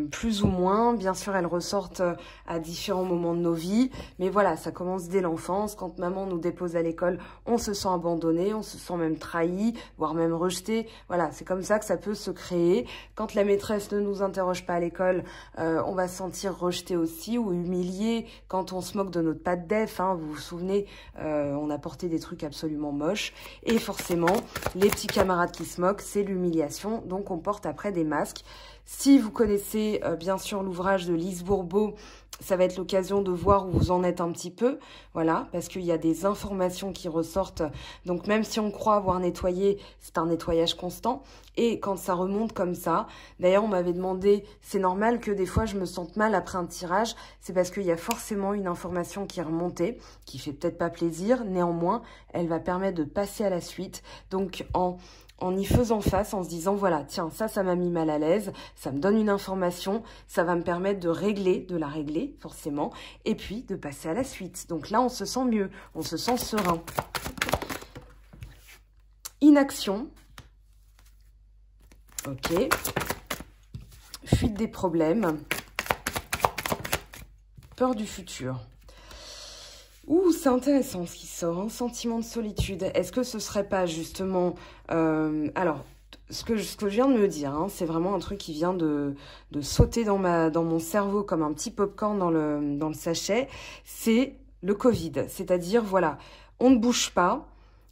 plus ou moins. Bien sûr, elles ressortent à différents moments de nos vies. Mais voilà, ça commence dès l'enfance. Quand maman nous dépose à l'école, on se sent abandonné, on se sent même trahi, voire même rejeté. Voilà, c'est comme ça que ça peut se créer. Quand la maîtresse ne nous interroge pas à l'école, on va se sentir rejeté aussi ou humilié. Quand on se moque de notre pas de def, hein, vous vous souvenez, on a porté des trucs absolument moches. Et forcément, les petits camarades qui se moquent, c'est l'humiliation. Donc, on porte après des masques. Si vous connaissez bien sûr l'ouvrage de Lise Bourbeau, ça va être l'occasion de voir où vous en êtes un petit peu, voilà, parce qu'il y a des informations qui ressortent. Donc même si on croit avoir nettoyé, c'est un nettoyage constant. Et quand ça remonte comme ça, d'ailleurs on m'avait demandé, c'est normal que des fois je me sente mal après un tirage, c'est parce qu'il y a forcément une information qui est remontée, qui fait peut-être pas plaisir, néanmoins elle va permettre de passer à la suite. Donc en y faisant face, en se disant, voilà, tiens, ça m'a mis mal à l'aise, ça me donne une information, ça va me permettre de la régler, forcément, et puis de passer à la suite. Donc là, on se sent mieux, on se sent serein. Inaction. Ok. Fuite des problèmes. Peur du futur. Ouh, c'est intéressant ce qui sort, hein, sentiment de solitude. Est-ce que ce serait pas justement... alors, ce que je viens de me dire, hein, c'est vraiment un truc qui vient de sauter dans mon cerveau comme un petit popcorn dans le sachet. C'est le Covid. C'est-à-dire, voilà, on ne bouge pas.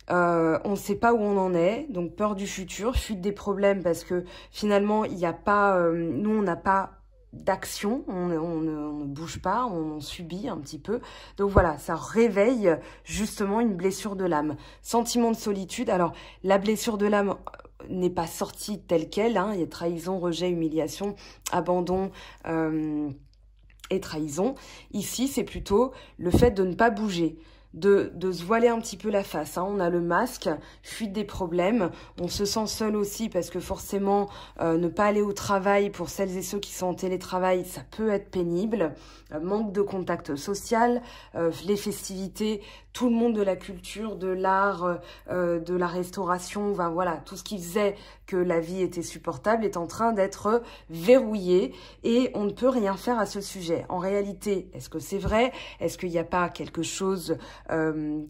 On ne sait pas où on en est, donc peur du futur, fuite des problèmes parce que finalement, il n'y a pas... nous, on n'a pas... d'action, on ne bouge pas, on subit un petit peu. Donc voilà, ça réveille justement une blessure de l'âme. Sentiment de solitude. Alors, la blessure de l'âme n'est pas sortie telle qu'elle. Hein. Il y a trahison, rejet, humiliation, abandon et trahison. Ici, c'est plutôt le fait de ne pas bouger. De se voiler un petit peu la face. Hein. On a le masque, fuite des problèmes. On se sent seul aussi parce que forcément, ne pas aller au travail pour celles et ceux qui sont en télétravail, ça peut être pénible. Manque de contact social, les festivités, tout le monde de la culture, de l'art, de la restauration, enfin, voilà, tout ce qui faisait que la vie était supportable est en train d'être verrouillé et on ne peut rien faire à ce sujet. En réalité, est-ce que c'est vrai? Est-ce qu'il n'y a pas quelque chose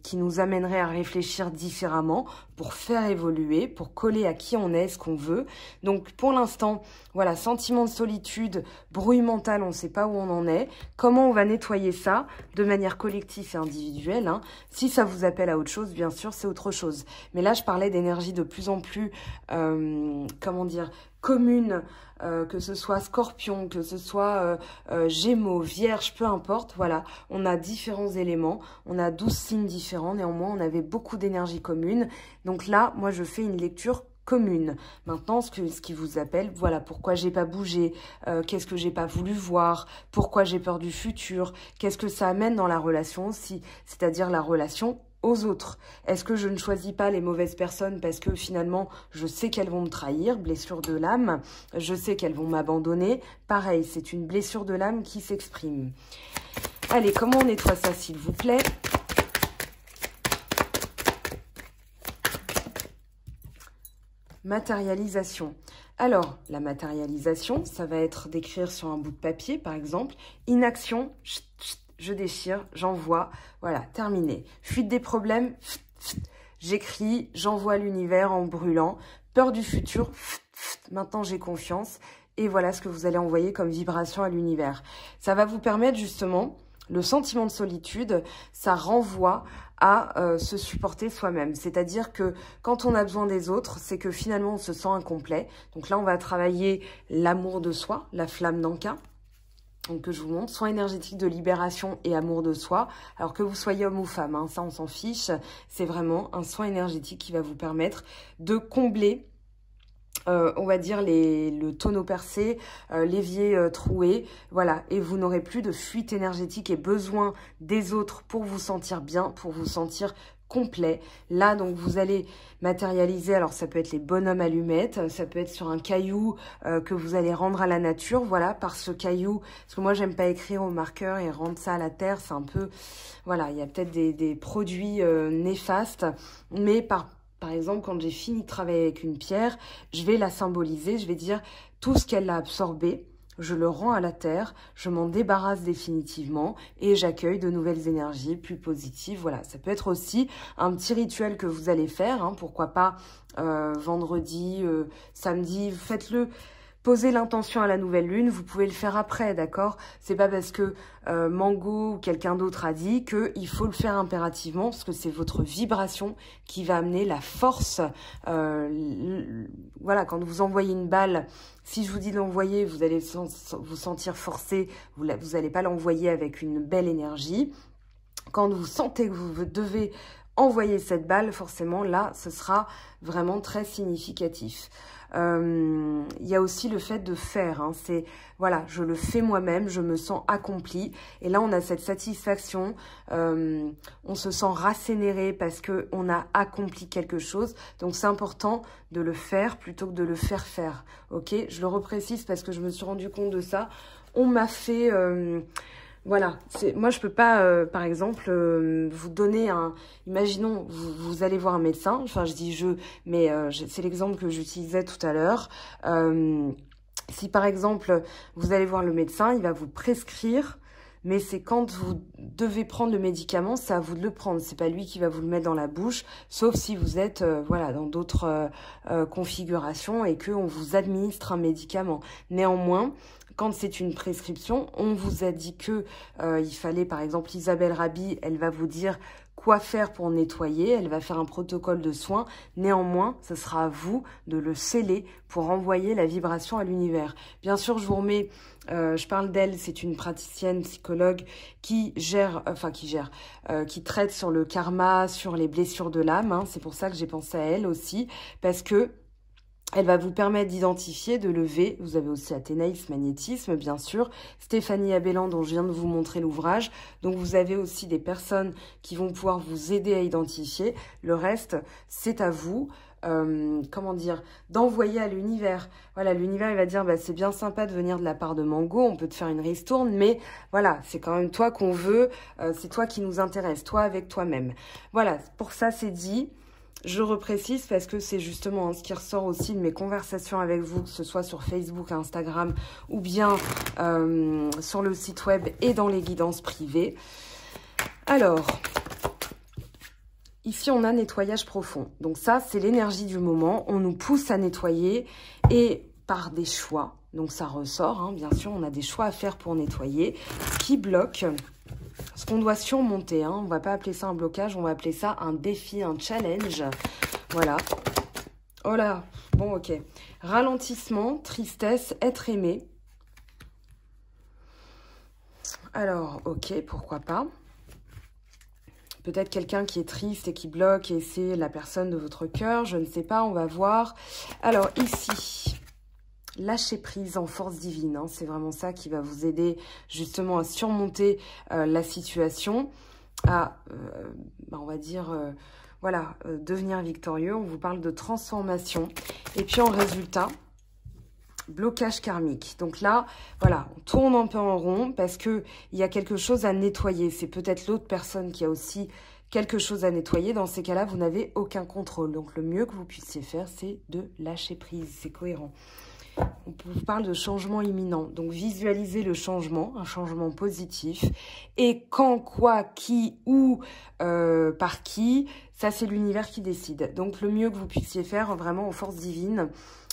qui nous amènerait à réfléchir différemment pour faire évoluer, pour coller à qui on est, ce qu'on veut? Donc pour l'instant, voilà, sentiment de solitude, bruit mental, on ne sait pas où on en est. Comment on va nettoyer ça de manière collective et individuelle, hein? Si ça vous appelle à autre chose, bien sûr, c'est autre chose. Mais là, je parlais d'énergie de plus en plus, comment dire, commune, que ce soit Scorpion, que ce soit Gémeaux, Vierge, peu importe, voilà, on a différents éléments, on a 12 signes différents, néanmoins on avait beaucoup d'énergie commune. Donc là, moi je fais une lecture commune. Maintenant, ce qui vous appelle, voilà, pourquoi j'ai pas bougé, qu'est-ce que j'ai pas voulu voir, pourquoi j'ai peur du futur, qu'est-ce que ça amène dans la relation aussi, c'est-à-dire la relation aux autres. Est-ce que je ne choisis pas les mauvaises personnes parce que finalement, je sais qu'elles vont me trahir, blessure de l'âme, je sais qu'elles vont m'abandonner. Pareil, c'est une blessure de l'âme qui s'exprime. Allez, comment on nettoie ça, s'il vous plaît? Matérialisation. Alors, la matérialisation, ça va être d'écrire sur un bout de papier, par exemple. Inaction, je déchire, j'envoie, voilà, terminé. Fuite des problèmes, j'écris, j'envoie à l'univers en brûlant. Peur du futur, maintenant j'ai confiance. Et voilà ce que vous allez envoyer comme vibration à l'univers. Ça va vous permettre justement, le sentiment de solitude, ça renvoie à se supporter soi-même. C'est-à-dire que quand on a besoin des autres, c'est que finalement on se sent incomplet. Donc là, on va travailler l'amour de soi, la flamme d'Anka. Donc que je vous montre, soin énergétique de libération et amour de soi. Alors que vous soyez homme ou femme, hein, ça on s'en fiche. C'est vraiment un soin énergétique qui va vous permettre de combler, on va dire, le tonneau percé, l'évier troué, voilà. Et vous n'aurez plus de fuite énergétique et besoin des autres pour vous sentir bien, pour vous sentir complet. Là, donc, vous allez matérialiser, alors ça peut être les bonhommes allumettes, ça peut être sur un caillou que vous allez rendre à la nature, voilà, par ce caillou, parce que moi, j'aime pas écrire au marqueur et rendre ça à la terre, c'est un peu, voilà, il y a peut-être des produits néfastes, mais par exemple, quand j'ai fini de travailler avec une pierre, je vais la symboliser, je vais dire tout ce qu'elle a absorbé, je le rends à la terre, je m'en débarrasse définitivement et j'accueille de nouvelles énergies plus positives. Voilà, ça peut être aussi un petit rituel que vous allez faire, hein, pourquoi pas vendredi, samedi, faites-le. Posez l'intention à la nouvelle lune, vous pouvez le faire après, d'accord? C'est pas parce que Mango ou quelqu'un d'autre a dit qu'il faut le faire impérativement, parce que c'est votre vibration qui va amener la force. Voilà, quand vous envoyez une balle, si je vous dis d'envoyer, vous allez vous sentir forcé, vous n'allez pas l'envoyer avec une belle énergie. Quand vous sentez que vous devez envoyer cette balle, forcément, là, ce sera vraiment très significatif. Il y a aussi le fait de faire, hein, c'est, voilà, je le fais moi-même, je me sens accomplie. Et là, on a cette satisfaction, on se sent rassénéré parce qu'on a accompli quelque chose. Donc, c'est important de le faire plutôt que de le faire faire, ok? Je le reprécise parce que je me suis rendu compte de ça. On m'a fait... voilà, moi je peux pas, par exemple, vous donner un... Imaginons, vous allez voir un médecin, enfin je dis je, mais c'est l'exemple que j'utilisais tout à l'heure. Si par exemple, vous allez voir le médecin, il va vous prescrire, mais c'est quand vous devez prendre le médicament, c'est à vous de le prendre. C'est pas lui qui va vous le mettre dans la bouche, sauf si vous êtes voilà, dans d'autres configurations et qu'on vous administre un médicament. Néanmoins, quand c'est une prescription, on vous a dit que il fallait, par exemple, Isabelle Rabi, elle va vous dire quoi faire pour nettoyer, elle va faire un protocole de soins. Néanmoins, ce sera à vous de le sceller pour envoyer la vibration à l'univers. Bien sûr, je vous remets, je parle d'elle, c'est une praticienne psychologue qui traite sur le karma, sur les blessures de l'âme. Hein. C'est pour ça que j'ai pensé à elle aussi, parce que elle va vous permettre d'identifier, de lever. Vous avez aussi Athénaïs Magnétisme, bien sûr. Stéphanie Abellan, dont je viens de vous montrer l'ouvrage. Donc, vous avez aussi des personnes qui vont pouvoir vous aider à identifier. Le reste, c'est à vous, comment dire, d'envoyer à l'univers. Voilà, l'univers, il va dire, bah, c'est bien sympa de venir de la part de Mango, on peut te faire une ristourne, mais voilà, c'est quand même toi qu'on veut, c'est toi qui nous intéresse, toi avec toi-même. Voilà, pour ça, c'est dit. Je reprécise parce que c'est justement ce qui ressort aussi de mes conversations avec vous, que ce soit sur Facebook, Instagram ou bien sur le site web et dans les guidances privées. Alors, ici on a nettoyage profond. Donc ça, c'est l'énergie du moment. On nous pousse à nettoyer et par des choix. Donc ça ressort, hein, bien sûr, on a des choix à faire pour nettoyer qui bloquent. Ce qu'on doit surmonter, hein, on ne va pas appeler ça un blocage, on va appeler ça un défi, un challenge. Voilà. Oh là, bon, ok. Ralentissement, tristesse, être aimé. Alors, ok, pourquoi pas. Peut-être quelqu'un qui est triste et qui bloque et c'est la personne de votre cœur, je ne sais pas, on va voir. Alors, ici... Lâcher prise en force divine, hein, c'est vraiment ça qui va vous aider justement à surmonter la situation, à, on va dire, voilà, devenir victorieux. On vous parle de transformation. Et puis en résultat, blocage karmique. Donc là, voilà, on tourne un peu en rond parce qu'il y a quelque chose à nettoyer. C'est peut-être l'autre personne qui a aussi quelque chose à nettoyer. Dans ces cas-là, vous n'avez aucun contrôle. Donc le mieux que vous puissiez faire, c'est de lâcher prise. C'est cohérent. On vous parle de changement imminent. Donc, visualisez le changement, un changement positif. Et quand, quoi, qui, où, par qui, ça, c'est l'univers qui décide. Donc, le mieux que vous puissiez faire, vraiment, en force divine,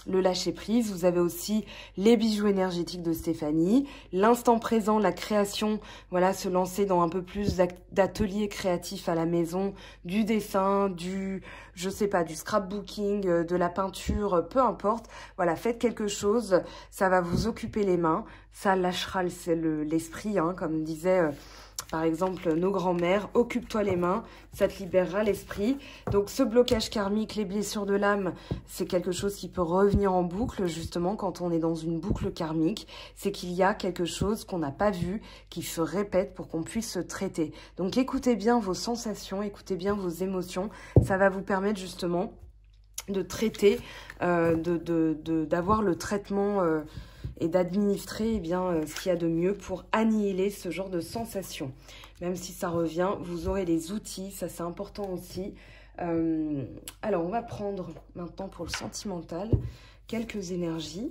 le lâcher prise. Vous avez aussi les bijoux énergétiques de Stéphanie, l'instant présent, la création, voilà, se lancer dans un peu plus d'ateliers créatifs à la maison, du dessin, du, je sais pas, du scrapbooking, de la peinture, peu importe. Voilà, faites quelque chose, ça va vous occuper les mains, ça lâchera l'esprit, hein, comme disait par exemple nos grands-mères, occupe-toi les mains, ça te libérera l'esprit. Donc ce blocage karmique, les blessures de l'âme, c'est quelque chose qui peut revenir en boucle, justement quand on est dans une boucle karmique, c'est qu'il y a quelque chose qu'on n'a pas vu, qui se répète pour qu'on puisse se traiter. Donc écoutez bien vos sensations, écoutez bien vos émotions, ça va vous permettre justement de traiter, d'avoir le traitement et d'administrer ce qu'il y a de mieux pour annihiler ce genre de sensation. Même si ça revient, vous aurez les outils, ça c'est important aussi. Alors on va prendre maintenant pour le sentimental quelques énergies.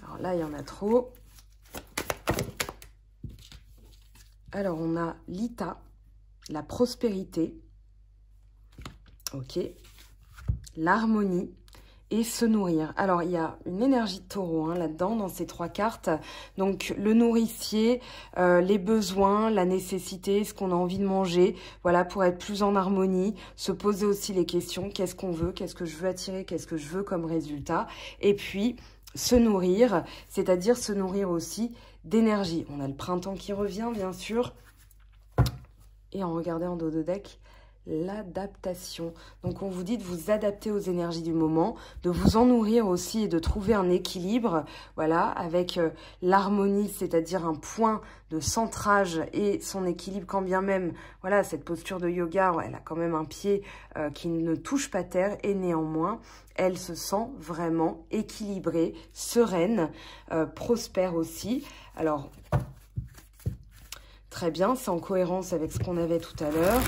Alors là il y en a trop. Alors on a l'Ita, la prospérité. Ok, l'harmonie et se nourrir. Alors, il y a une énergie de taureau là-dedans, dans ces 3 cartes. Donc, le nourricier, les besoins, la nécessité, ce qu'on a envie de manger, voilà, pour être plus en harmonie. Se poser aussi les questions, qu'est-ce qu'on veut, qu'est-ce que je veux attirer, qu'est-ce que je veux comme résultat. Et puis, se nourrir, c'est-à-dire se nourrir aussi d'énergie. On a le printemps qui revient, bien sûr. Et en regardant en dos de deck, l'adaptation. Donc, on vous dit de vous adapter aux énergies du moment, de vous en nourrir aussi et de trouver un équilibre, voilà, avec l'harmonie, c'est-à-dire un point de centrage et son équilibre quand bien même, voilà, cette posture de yoga, elle a quand même un pied qui ne touche pas terre et néanmoins, elle se sent vraiment équilibrée, sereine, prospère aussi. Alors, très bien, c'est en cohérence avec ce qu'on avait tout à l'heure.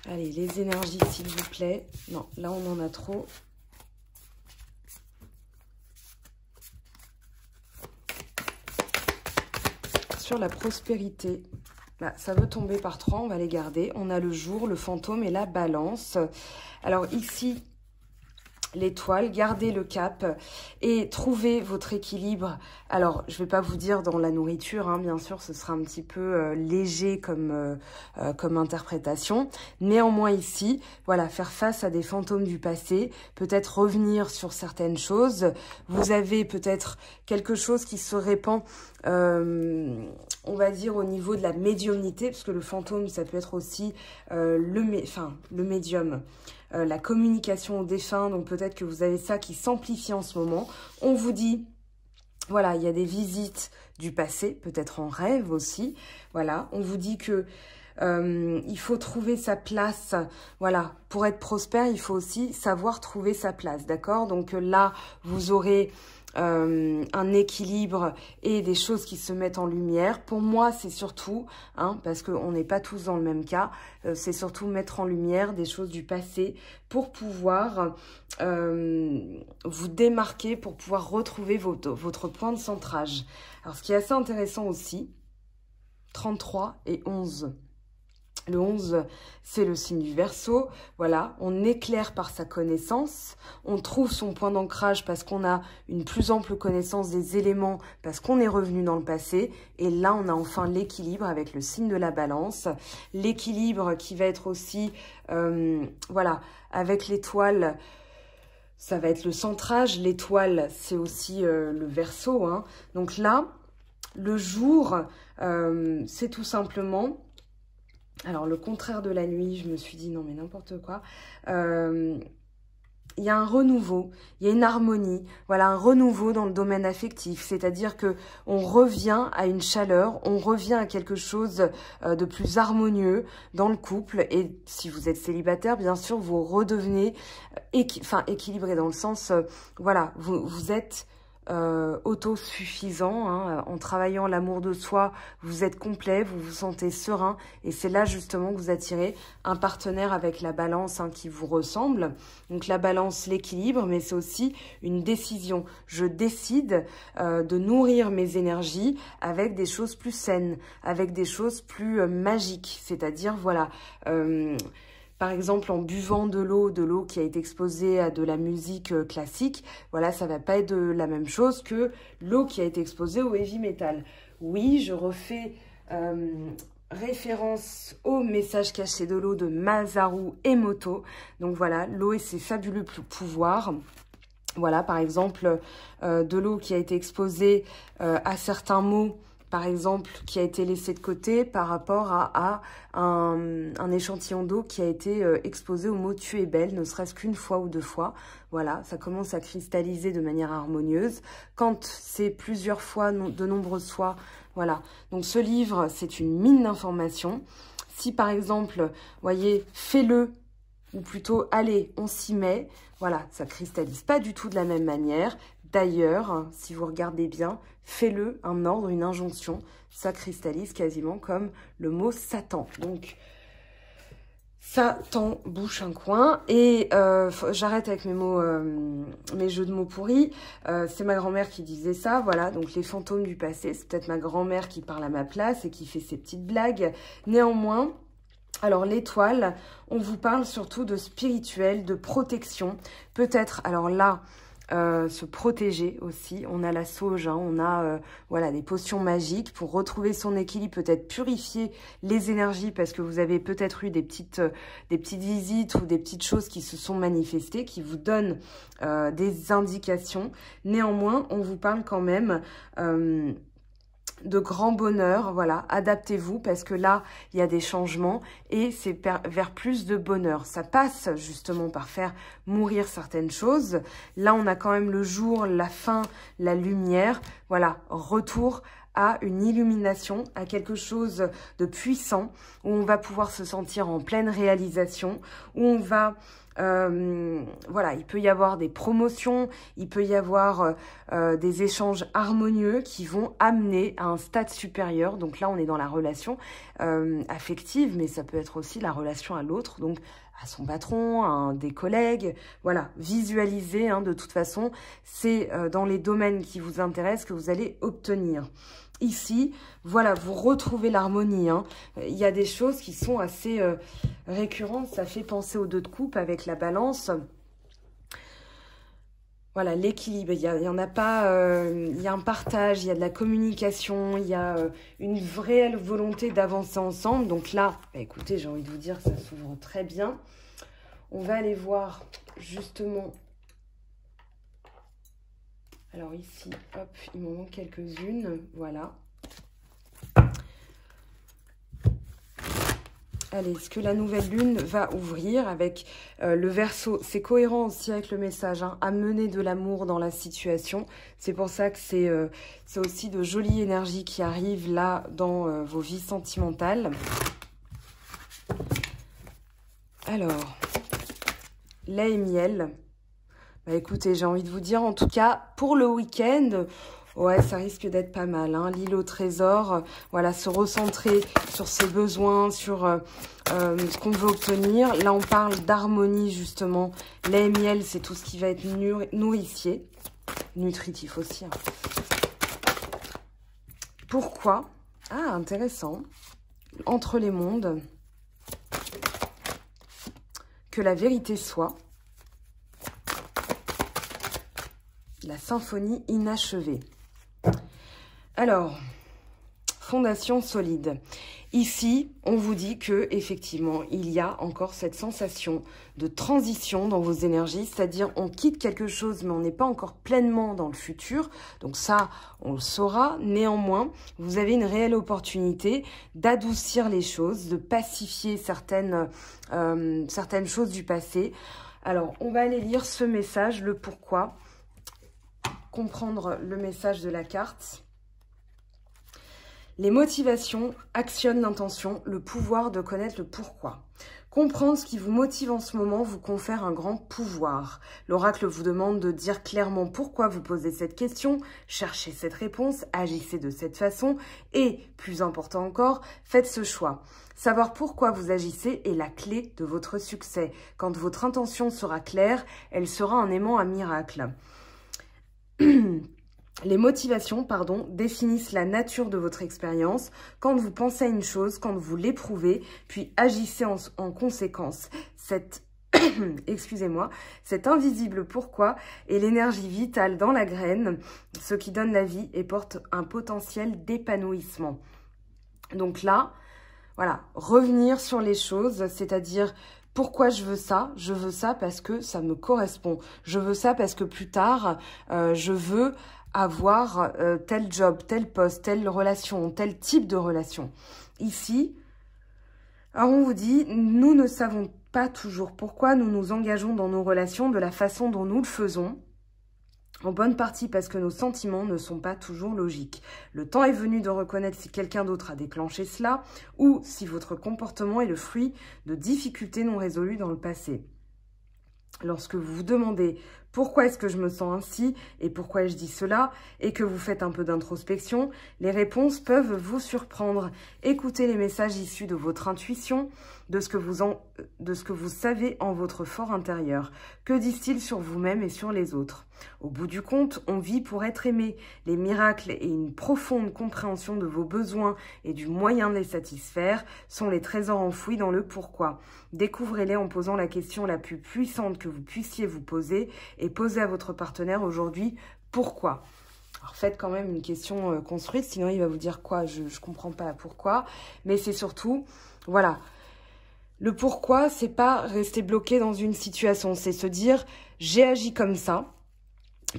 Allez, les énergies, s'il vous plaît. Non, là, on en a trop. Sur la prospérité, là, ça veut tomber par 3, on va les garder. On a le jour, le fantôme et la balance. Alors ici, l'étoile, gardez le cap et trouvez votre équilibre. Alors, je ne vais pas vous dire dans la nourriture, bien sûr, ce sera un petit peu léger comme interprétation. Néanmoins ici, voilà, faire face à des fantômes du passé, peut-être revenir sur certaines choses. Vous avez peut-être quelque chose qui se répand, on va dire, au niveau de la médiumnité, parce que le fantôme, ça peut être aussi le médium. La communication aux défunts, donc peut-être que vous avez ça qui s'amplifie en ce moment. On vous dit, voilà, il y a des visites du passé, peut-être en rêve aussi. Voilà, on vous dit que il faut trouver sa place. Voilà, pour être prospère, il faut aussi savoir trouver sa place, d'accord? Donc là, vous aurez un équilibre et des choses qui se mettent en lumière. Pour moi, c'est surtout, parce qu'on n'est pas tous dans le même cas, c'est surtout mettre en lumière des choses du passé pour pouvoir vous démarquer, pour pouvoir retrouver votre point de centrage. Alors, ce qui est assez intéressant aussi, 33 et 11. Le 11, c'est le signe du Verseau. Voilà, on éclaire par sa connaissance. On trouve son point d'ancrage parce qu'on a une plus ample connaissance des éléments, parce qu'on est revenu dans le passé. Et là, on a enfin l'équilibre avec le signe de la Balance. L'équilibre qui va être aussi, voilà, avec l'étoile. Ça va être le centrage. L'étoile, c'est aussi le Verseau. Donc là, le jour, c'est tout simplement... Alors, le contraire de la nuit, je me suis dit, non mais n'importe quoi. Il y a un renouveau, il y a une harmonie, voilà, un renouveau dans le domaine affectif. C'est-à-dire que on revient à une chaleur, on revient à quelque chose de plus harmonieux dans le couple. Et si vous êtes célibataire, bien sûr, vous redevenez équilibré dans le sens, voilà, vous êtes... autosuffisant, en travaillant l'amour de soi, vous êtes complet, vous vous sentez serein et c'est là justement que vous attirez un partenaire avec la balance qui vous ressemble. Donc la balance, l'équilibre, mais c'est aussi une décision. Je décide de nourrir mes énergies avec des choses plus saines, avec des choses plus magiques, c'est-à-dire voilà... par exemple, en buvant de l'eau qui a été exposée à de la musique classique, voilà, ça va pas être la même chose que l'eau qui a été exposée au heavy metal. Oui, je refais référence au message caché de l'eau de Masaru Emoto. Donc voilà, l'eau et ses fabuleux pouvoirs. Voilà, par exemple, de l'eau qui a été exposée à certains mots, par exemple, qui a été laissé de côté par rapport à un échantillon d'eau qui a été exposé au mot « tu es belle », ne serait-ce qu'une fois ou 2 fois. Voilà, ça commence à cristalliser de manière harmonieuse. Quand c'est plusieurs fois, de nombreuses fois, voilà. Donc ce livre, c'est une mine d'informations. Si par exemple, voyez, fais-le, ou plutôt, allez, on s'y met. Voilà, ça cristallise pas du tout de la même manière. D'ailleurs, si vous regardez bien, fais-le, un ordre, une injonction, ça cristallise quasiment comme le mot Satan. Donc, ça t'en bouche un coin. Et j'arrête avec mes mots, mes jeux de mots pourris. C'est ma grand-mère qui disait ça, voilà. Donc, les fantômes du passé, c'est peut-être ma grand-mère qui parle à ma place et qui fait ses petites blagues. Néanmoins, alors l'étoile, on vous parle surtout de spirituel, de protection. Peut-être, alors là, se protéger aussi. On a la sauge, hein, on a voilà, des potions magiques pour retrouver son équilibre, peut-être purifier les énergies parce que vous avez peut-être eu des petites visites ou des petites choses qui se sont manifestées, qui vous donnent des indications. Néanmoins, on vous parle quand même de grand bonheur, voilà, adaptez-vous parce que là, il y a des changements et c'est vers plus de bonheur. Ça passe justement par faire mourir certaines choses. Là, on a quand même le jour, la fin, la lumière, voilà, retour à une illumination, à quelque chose de puissant, où on va pouvoir se sentir en pleine réalisation, où on va... voilà, il peut y avoir des promotions, il peut y avoir des échanges harmonieux qui vont amener à un stade supérieur. Donc là, on est dans la relation affective, mais ça peut être aussi la relation à l'autre, donc à son patron, à des collègues. Voilà, visualisez, hein, de toute façon, c'est dans les domaines qui vous intéressent que vous allez obtenir. Ici, voilà, vous retrouvez l'harmonie. Hein. Il y a des choses qui sont assez récurrentes. Ça fait penser aux 2 de coupe avec la balance. Voilà, l'équilibre. Il y en a pas. Il y a un partage, il y a de la communication, il y a une réelle volonté d'avancer ensemble. Donc là, bah, écoutez, j'ai envie de vous dire, ça s'ouvre très bien. On va aller voir justement. Alors ici, hop, il m'en manque quelques-unes, voilà. Allez, est-ce que la nouvelle lune va ouvrir avec le Verseau? C'est cohérent aussi avec le message, hein, amener de l'amour dans la situation. C'est pour ça que c'est aussi de jolies énergies qui arrivent là dans vos vies sentimentales. Alors, lait et miel. Bah écoutez, j'ai envie de vous dire, en tout cas, pour le week-end, ouais, ça risque d'être pas mal. Hein. L'île au trésor, voilà, se recentrer sur ses besoins, sur ce qu'on veut obtenir. Là, on parle d'harmonie, justement. Lait et miel, c'est tout ce qui va être nourricier, nutritif aussi. Hein. Pourquoi? Ah, intéressant. Entre les mondes, que la vérité soit. La symphonie inachevée. Alors, fondation solide. Ici, on vous dit que effectivement, il y a encore cette sensation de transition dans vos énergies, c'est-à-dire on quitte quelque chose, mais on n'est pas encore pleinement dans le futur. Donc ça, on le saura. Néanmoins, vous avez une réelle opportunité d'adoucir les choses, de pacifier certaines choses du passé. Alors, on va aller lire ce message, le pourquoi. Comprendre le message de la carte. Les motivations actionnent l'intention, le pouvoir de connaître le pourquoi. Comprendre ce qui vous motive en ce moment vous confère un grand pouvoir. L'oracle vous demande de dire clairement pourquoi vous posez cette question, cherchez cette réponse, agissez de cette façon et, plus important encore, faites ce choix. Savoir pourquoi vous agissez est la clé de votre succès. Quand votre intention sera claire, elle sera un aimant à miracle. Les motivations, définissent la nature de votre expérience. Quand vous pensez à une chose, quand vous l'éprouvez, puis agissez en conséquence. Excusez-moi, cet invisible pourquoi est l'énergie vitale dans la graine, ce qui donne la vie et porte un potentiel d'épanouissement. Donc là, voilà, revenir sur les choses, c'est-à-dire Pourquoi je veux ça? Je veux ça parce que ça me correspond. Je veux ça parce que plus tard, je veux avoir tel job, tel poste, telle relation, tel type de relation. Ici, alors on vous dit, nous ne savons pas toujours pourquoi nous nous engageons dans nos relations de la façon dont nous le faisons. En bonne partie parce que nos sentiments ne sont pas toujours logiques. Le temps est venu de reconnaître si quelqu'un d'autre a déclenché cela ou si votre comportement est le fruit de difficultés non résolues dans le passé. Lorsque vous vous demandez pourquoi est-ce que je me sens ainsi et pourquoi je dis cela et que vous faites un peu d'introspection, les réponses peuvent vous surprendre. Écoutez les messages issus de votre intuition, de ce que vous savez en votre fort intérieur. Que disent-ils sur vous-même et sur les autres? Au bout du compte, on vit pour être aimé. Les miracles et une profonde compréhension de vos besoins et du moyen de les satisfaire sont les trésors enfouis dans le pourquoi. Découvrez-les en posant la question la plus puissante que vous puissiez vous poser et posez à votre partenaire aujourd'hui pourquoi. Alors faites quand même une question construite, sinon il va vous dire quoi, je comprends pas pourquoi, mais c'est surtout, voilà, le pourquoi, c'est pas rester bloqué dans une situation, c'est se dire j'ai agi comme ça.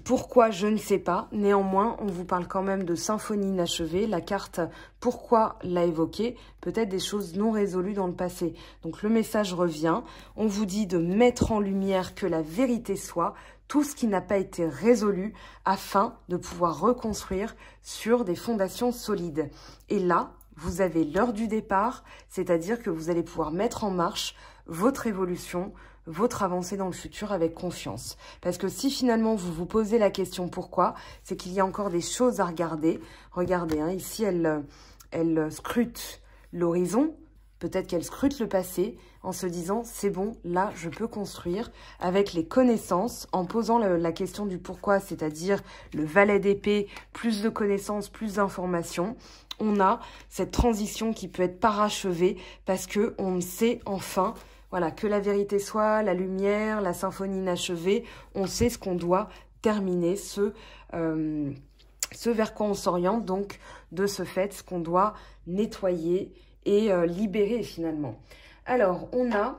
Pourquoi, je ne sais pas. Néanmoins, on vous parle quand même de symphonie inachevée. La carte pourquoi l'a évoqué. Peut-être des choses non résolues dans le passé. Donc le message revient. On vous dit de mettre en lumière que la vérité soit tout ce qui n'a pas été résolu afin de pouvoir reconstruire sur des fondations solides. Et là, vous avez l'heure du départ, c'est-à-dire que vous allez pouvoir mettre en marche votre évolution, votre avancée dans le futur avec confiance. Parce que si finalement vous vous posez la question pourquoi, c'est qu'il y a encore des choses à regarder. Regardez, hein, ici elle scrute l'horizon, peut-être qu'elle scrute le passé en se disant c'est bon, là je peux construire avec les connaissances, en posant la question du pourquoi, c'est-à-dire le valet d'épée, plus de connaissances, plus d'informations. On a cette transition qui peut être parachevée parce que on sait enfin, voilà, que la vérité soit, la lumière, la symphonie inachevée, on sait ce qu'on doit terminer, ce vers quoi on s'oriente, donc de ce fait, ce qu'on doit nettoyer et libérer finalement. Alors, on a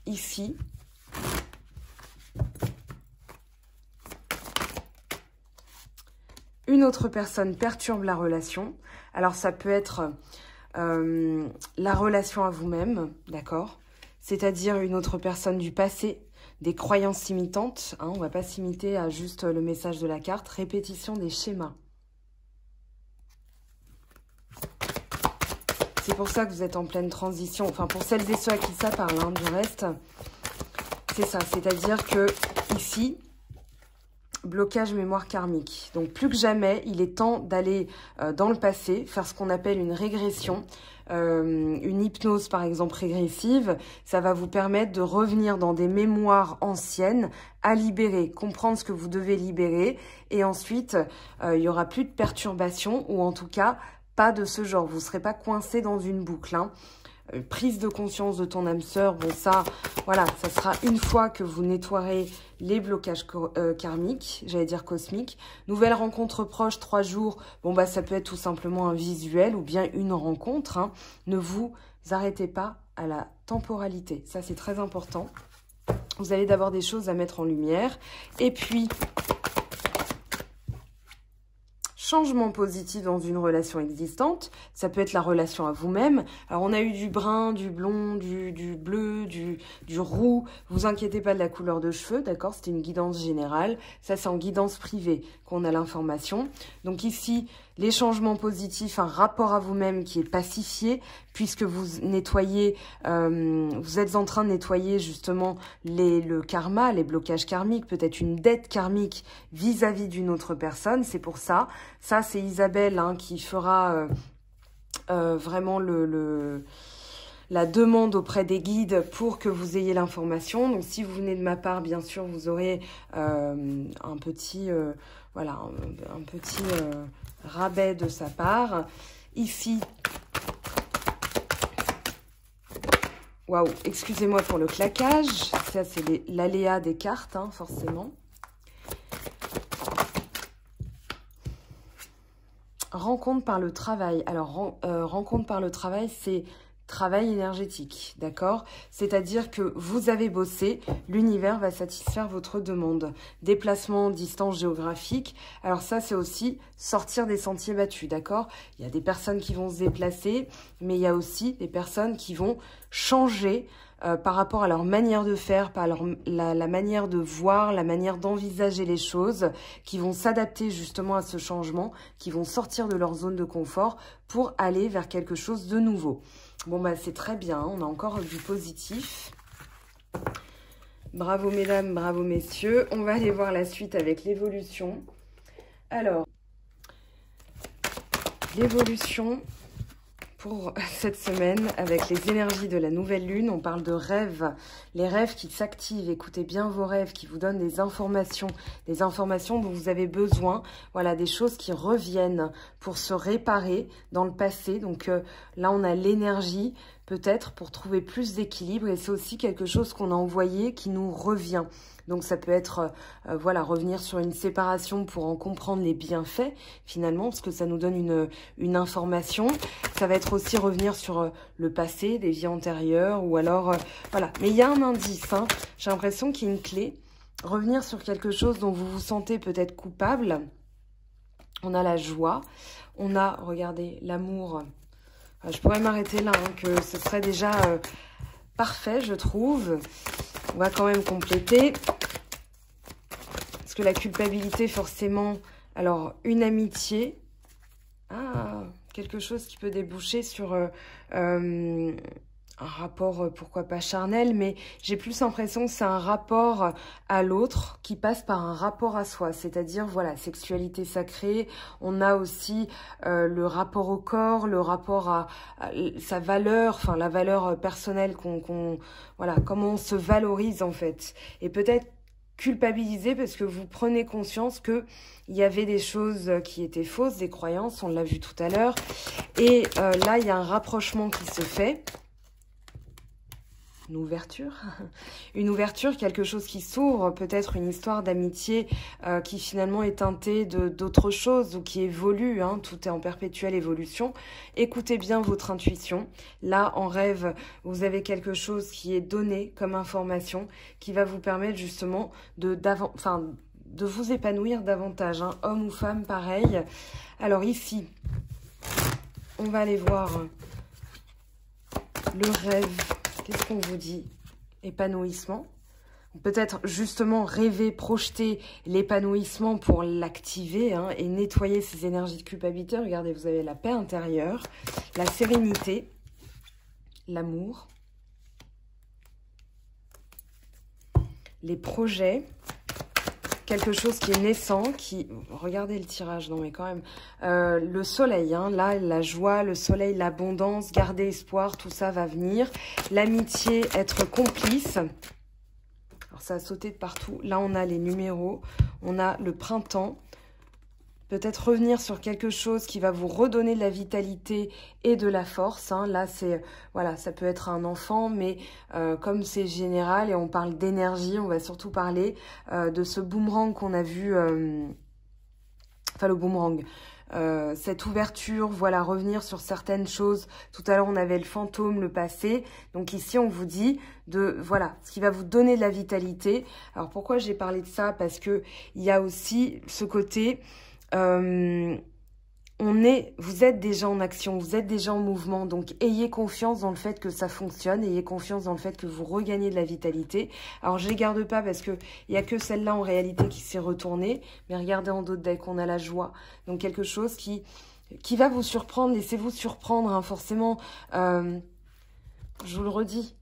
ici une autre personne perturbe la relation. Alors, ça peut être la relation à vous-même, d'accord? C'est-à-dire une autre personne du passé, des croyances imitantes. Hein, on ne va pas s'imiter à juste le message de la carte. Répétition des schémas. C'est pour ça que vous êtes en pleine transition. Enfin, pour celles et ceux à qui ça parle, hein, du reste, c'est ça. C'est-à-dire que ici, blocage mémoire karmique. Donc, plus que jamais, il est temps d'aller dans le passé, faire ce qu'on appelle une régression, une hypnose, par exemple, régressive. Ça va vous permettre de revenir dans des mémoires anciennes à libérer, comprendre ce que vous devez libérer. Et ensuite, il n'y aura plus de perturbations, ou en tout cas, pas de ce genre. Vous ne serez pas coincé dans une boucle, hein. Prise de conscience de ton âme sœur, bon ça, voilà, ça sera une fois que vous nettoierez les blocages karmiques, j'allais dire cosmiques. Nouvelle rencontre proche, 3 jours, bon bah ça peut être tout simplement un visuel ou bien une rencontre, hein. Ne vous arrêtez pas à la temporalité, ça c'est très important. Vous avez d'abord des choses à mettre en lumière, et puis changement positif dans une relation existante, ça peut être la relation à vous-même. Alors, on a eu du brun, du blond, du bleu, du roux. Vous inquiétez pas de la couleur de cheveux, d'accord? C'était une guidance générale. Ça, c'est en guidance privée qu'on a l'information. Donc ici, les changements positifs, un rapport à vous-même qui est pacifié, puisque vous nettoyez, vous êtes en train de nettoyer justement le karma, les blocages karmiques, peut-être une dette karmique vis-à-vis d'une autre personne. C'est pour ça. Ça, c'est Isabelle, hein, qui fera vraiment la demande auprès des guides pour que vous ayez l'information. Donc, si vous venez de ma part, bien sûr, vous aurez un petit, voilà, un petit rabais de sa part. Ici, waouh, excusez-moi pour le claquage. Ça, c'est l'aléa des cartes, hein, forcément. Rencontre par le travail. Alors, rencontre par le travail, c'est travail énergétique, d'accord? C'est-à-dire que vous avez bossé, l'univers va satisfaire votre demande. Déplacement, distance géographique, alors ça c'est aussi sortir des sentiers battus, d'accord? Il y a des personnes qui vont se déplacer, mais il y a aussi des personnes qui vont changer par rapport à leur manière de faire, par la manière de voir, la manière d'envisager les choses, qui vont s'adapter justement à ce changement, qui vont sortir de leur zone de confort pour aller vers quelque chose de nouveau. Bon, bah c'est très bien, on a encore du positif. Bravo mesdames, bravo messieurs. On va aller voir la suite avec l'évolution. Alors, l'évolution pour cette semaine avec les énergies de la nouvelle lune. On parle de rêves, les rêves qui s'activent. Écoutez bien vos rêves, qui vous donnent des informations dont vous avez besoin. Voilà, des choses qui reviennent pour se réparer dans le passé. Donc là, on a l'énergie peut-être pour trouver plus d'équilibre et c'est aussi quelque chose qu'on a envoyé qui nous revient. Donc ça peut être, voilà, revenir sur une séparation pour en comprendre les bienfaits, finalement, parce que ça nous donne une information. Ça va être aussi revenir sur le passé, des vies antérieures, ou alors, voilà. Mais il y a un indice, hein. J'ai l'impression qu'il y a une clé. Revenir sur quelque chose dont vous vous sentez peut-être coupable. On a la joie. On a, regardez, l'amour. Je pourrais m'arrêter là, hein, que ce serait déjà parfait, je trouve. On va quand même compléter. Parce que la culpabilité, forcément... Alors, une amitié. Ah, quelque chose qui peut déboucher sur un rapport, pourquoi pas charnel, mais j'ai plus l'impression que c'est un rapport à l'autre qui passe par un rapport à soi. C'est-à-dire, voilà, sexualité sacrée. On a aussi le rapport au corps, le rapport à sa valeur, enfin la valeur personnelle voilà, comment on se valorise en fait. Et peut-être culpabiliser parce que vous prenez conscience que il y avait des choses qui étaient fausses, des croyances, on l'a vu tout à l'heure. Et là, il y a un rapprochement qui se fait. Une ouverture, quelque chose qui s'ouvre, peut-être une histoire d'amitié qui finalement est teintée d'autres choses ou qui évolue, hein, tout est en perpétuelle évolution. Écoutez bien votre intuition. Là, en rêve, vous avez quelque chose qui est donné comme information qui va vous permettre justement de vous épanouir davantage, hein, homme ou femme, pareil. Alors ici, on va aller voir le rêve. Qu'est-ce qu'on vous dit? Épanouissement. Peut-être justement rêver, projeter l'épanouissement pour l'activer, hein, et nettoyer ces énergies de culpabilité. Regardez, vous avez la paix intérieure, la sérénité, l'amour, les projets, quelque chose qui est naissant, qui... Regardez le tirage, non mais quand même. Le soleil, hein, là, la joie, le soleil, l'abondance, garder espoir, tout ça va venir. L'amitié, être complice. Alors ça a sauté de partout. Là, on a les numéros, on a le printemps. Peut-être revenir sur quelque chose qui va vous redonner de la vitalité et de la force, hein. Là, c'est voilà, ça peut être un enfant, mais comme c'est général et on parle d'énergie, on va surtout parler de ce boomerang qu'on a vu, enfin le boomerang, cette ouverture, voilà, revenir sur certaines choses. Tout à l'heure, on avait le fantôme, le passé. Donc ici, on vous dit de, voilà, ce qui va vous donner de la vitalité. Alors pourquoi j'ai parlé de ça? Parce que il y a aussi ce côté... vous êtes déjà en action, vous êtes déjà en mouvement, donc ayez confiance dans le fait que ça fonctionne, ayez confiance dans le fait que vous regagnez de la vitalité. Alors je les garde pas parce que il y a que celle-là en réalité qui s'est retournée, mais regardez en d'autres decks, on a la joie, donc quelque chose qui va vous surprendre. Laissez-vous surprendre, hein, forcément. Je vous le redis.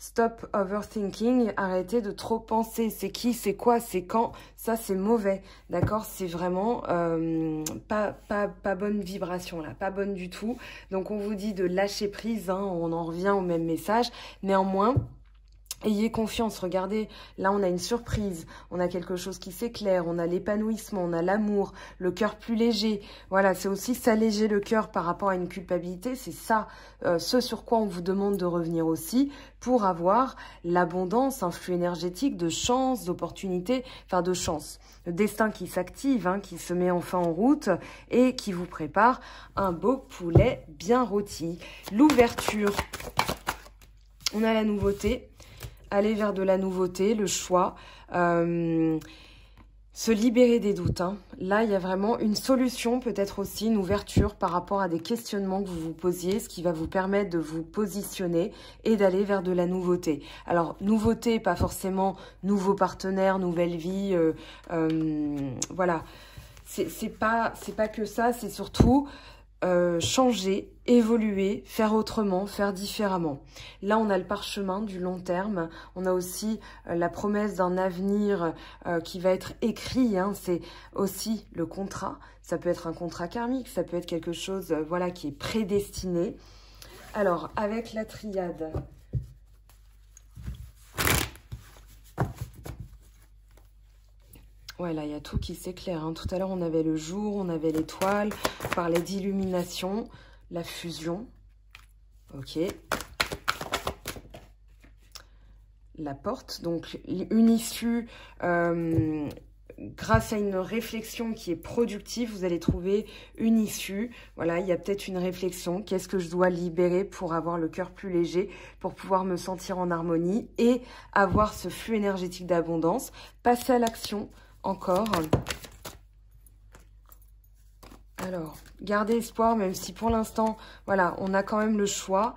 Stop overthinking, arrêtez de trop penser. C'est qui, c'est quoi, c'est quand. Ça, c'est mauvais, d'accord? C'est vraiment pas bonne vibration, là, pas bonne du tout. Donc, on vous dit de lâcher prise, hein, on en revient au même message. Néanmoins, Ayez confiance, regardez, là on a une surprise, on a quelque chose qui s'éclaire, on a l'épanouissement, on a l'amour, le cœur plus léger. Voilà, c'est aussi s'alléger le cœur par rapport à une culpabilité, c'est ça, ce sur quoi on vous demande de revenir aussi pour avoir l'abondance, un flux énergétique de chance, d'opportunité, enfin de chance. Le destin qui s'active, hein, qui se met enfin en route et qui vous prépare un beau poulet bien rôti. L'ouverture, on a la nouveauté. Aller vers de la nouveauté, le choix, se libérer des doutes. Hein. Là, il y a vraiment une solution, peut-être aussi une ouverture par rapport à des questionnements que vous vous posiez, ce qui va vous permettre de vous positionner et d'aller vers de la nouveauté. Alors, nouveauté, pas forcément nouveau partenaire, nouvelle vie, voilà. C'est pas que ça, c'est surtout... changer, évoluer, faire autrement, faire différemment. Là, on a le parchemin du long terme. On a aussi la promesse d'un avenir qui va être écrit. Hein. C'est aussi le contrat. Ça peut être un contrat karmique, ça peut être quelque chose voilà, qui est prédestiné. Alors, avec la triade... Ouais, là, il y a tout qui s'éclaire. Hein. Tout à l'heure, on avait le jour, on avait l'étoile, on parlait d'illumination, la fusion. Ok. La porte, donc une issue, grâce à une réflexion qui est productive, vous allez trouver une issue. Voilà, il y a peut-être une réflexion. Qu'est-ce que je dois libérer pour avoir le cœur plus léger, pour pouvoir me sentir en harmonie et avoir ce flux énergétique d'abondance. Passer à l'action. Encore. Alors, gardez espoir, même si pour l'instant, voilà, on a quand même le choix.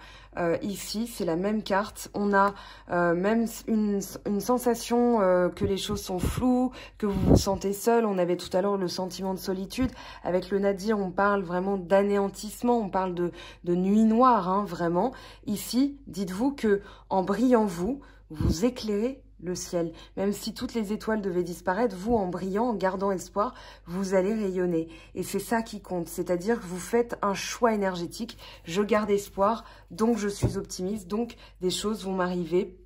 Ici, c'est la même carte. On a même une sensation que les choses sont floues, que vous vous sentez seul. On avait tout à l'heure le sentiment de solitude. Avec le nadir, on parle vraiment d'anéantissement. On parle de nuit noire, hein, vraiment. Ici, dites-vous que en brillant vous éclairez le ciel. Même si toutes les étoiles devaient disparaître, vous, en brillant, en gardant espoir, vous allez rayonner. Et c'est ça qui compte, c'est-à-dire que vous faites un choix énergétique. Je garde espoir, donc je suis optimiste, donc des choses vont m'arriver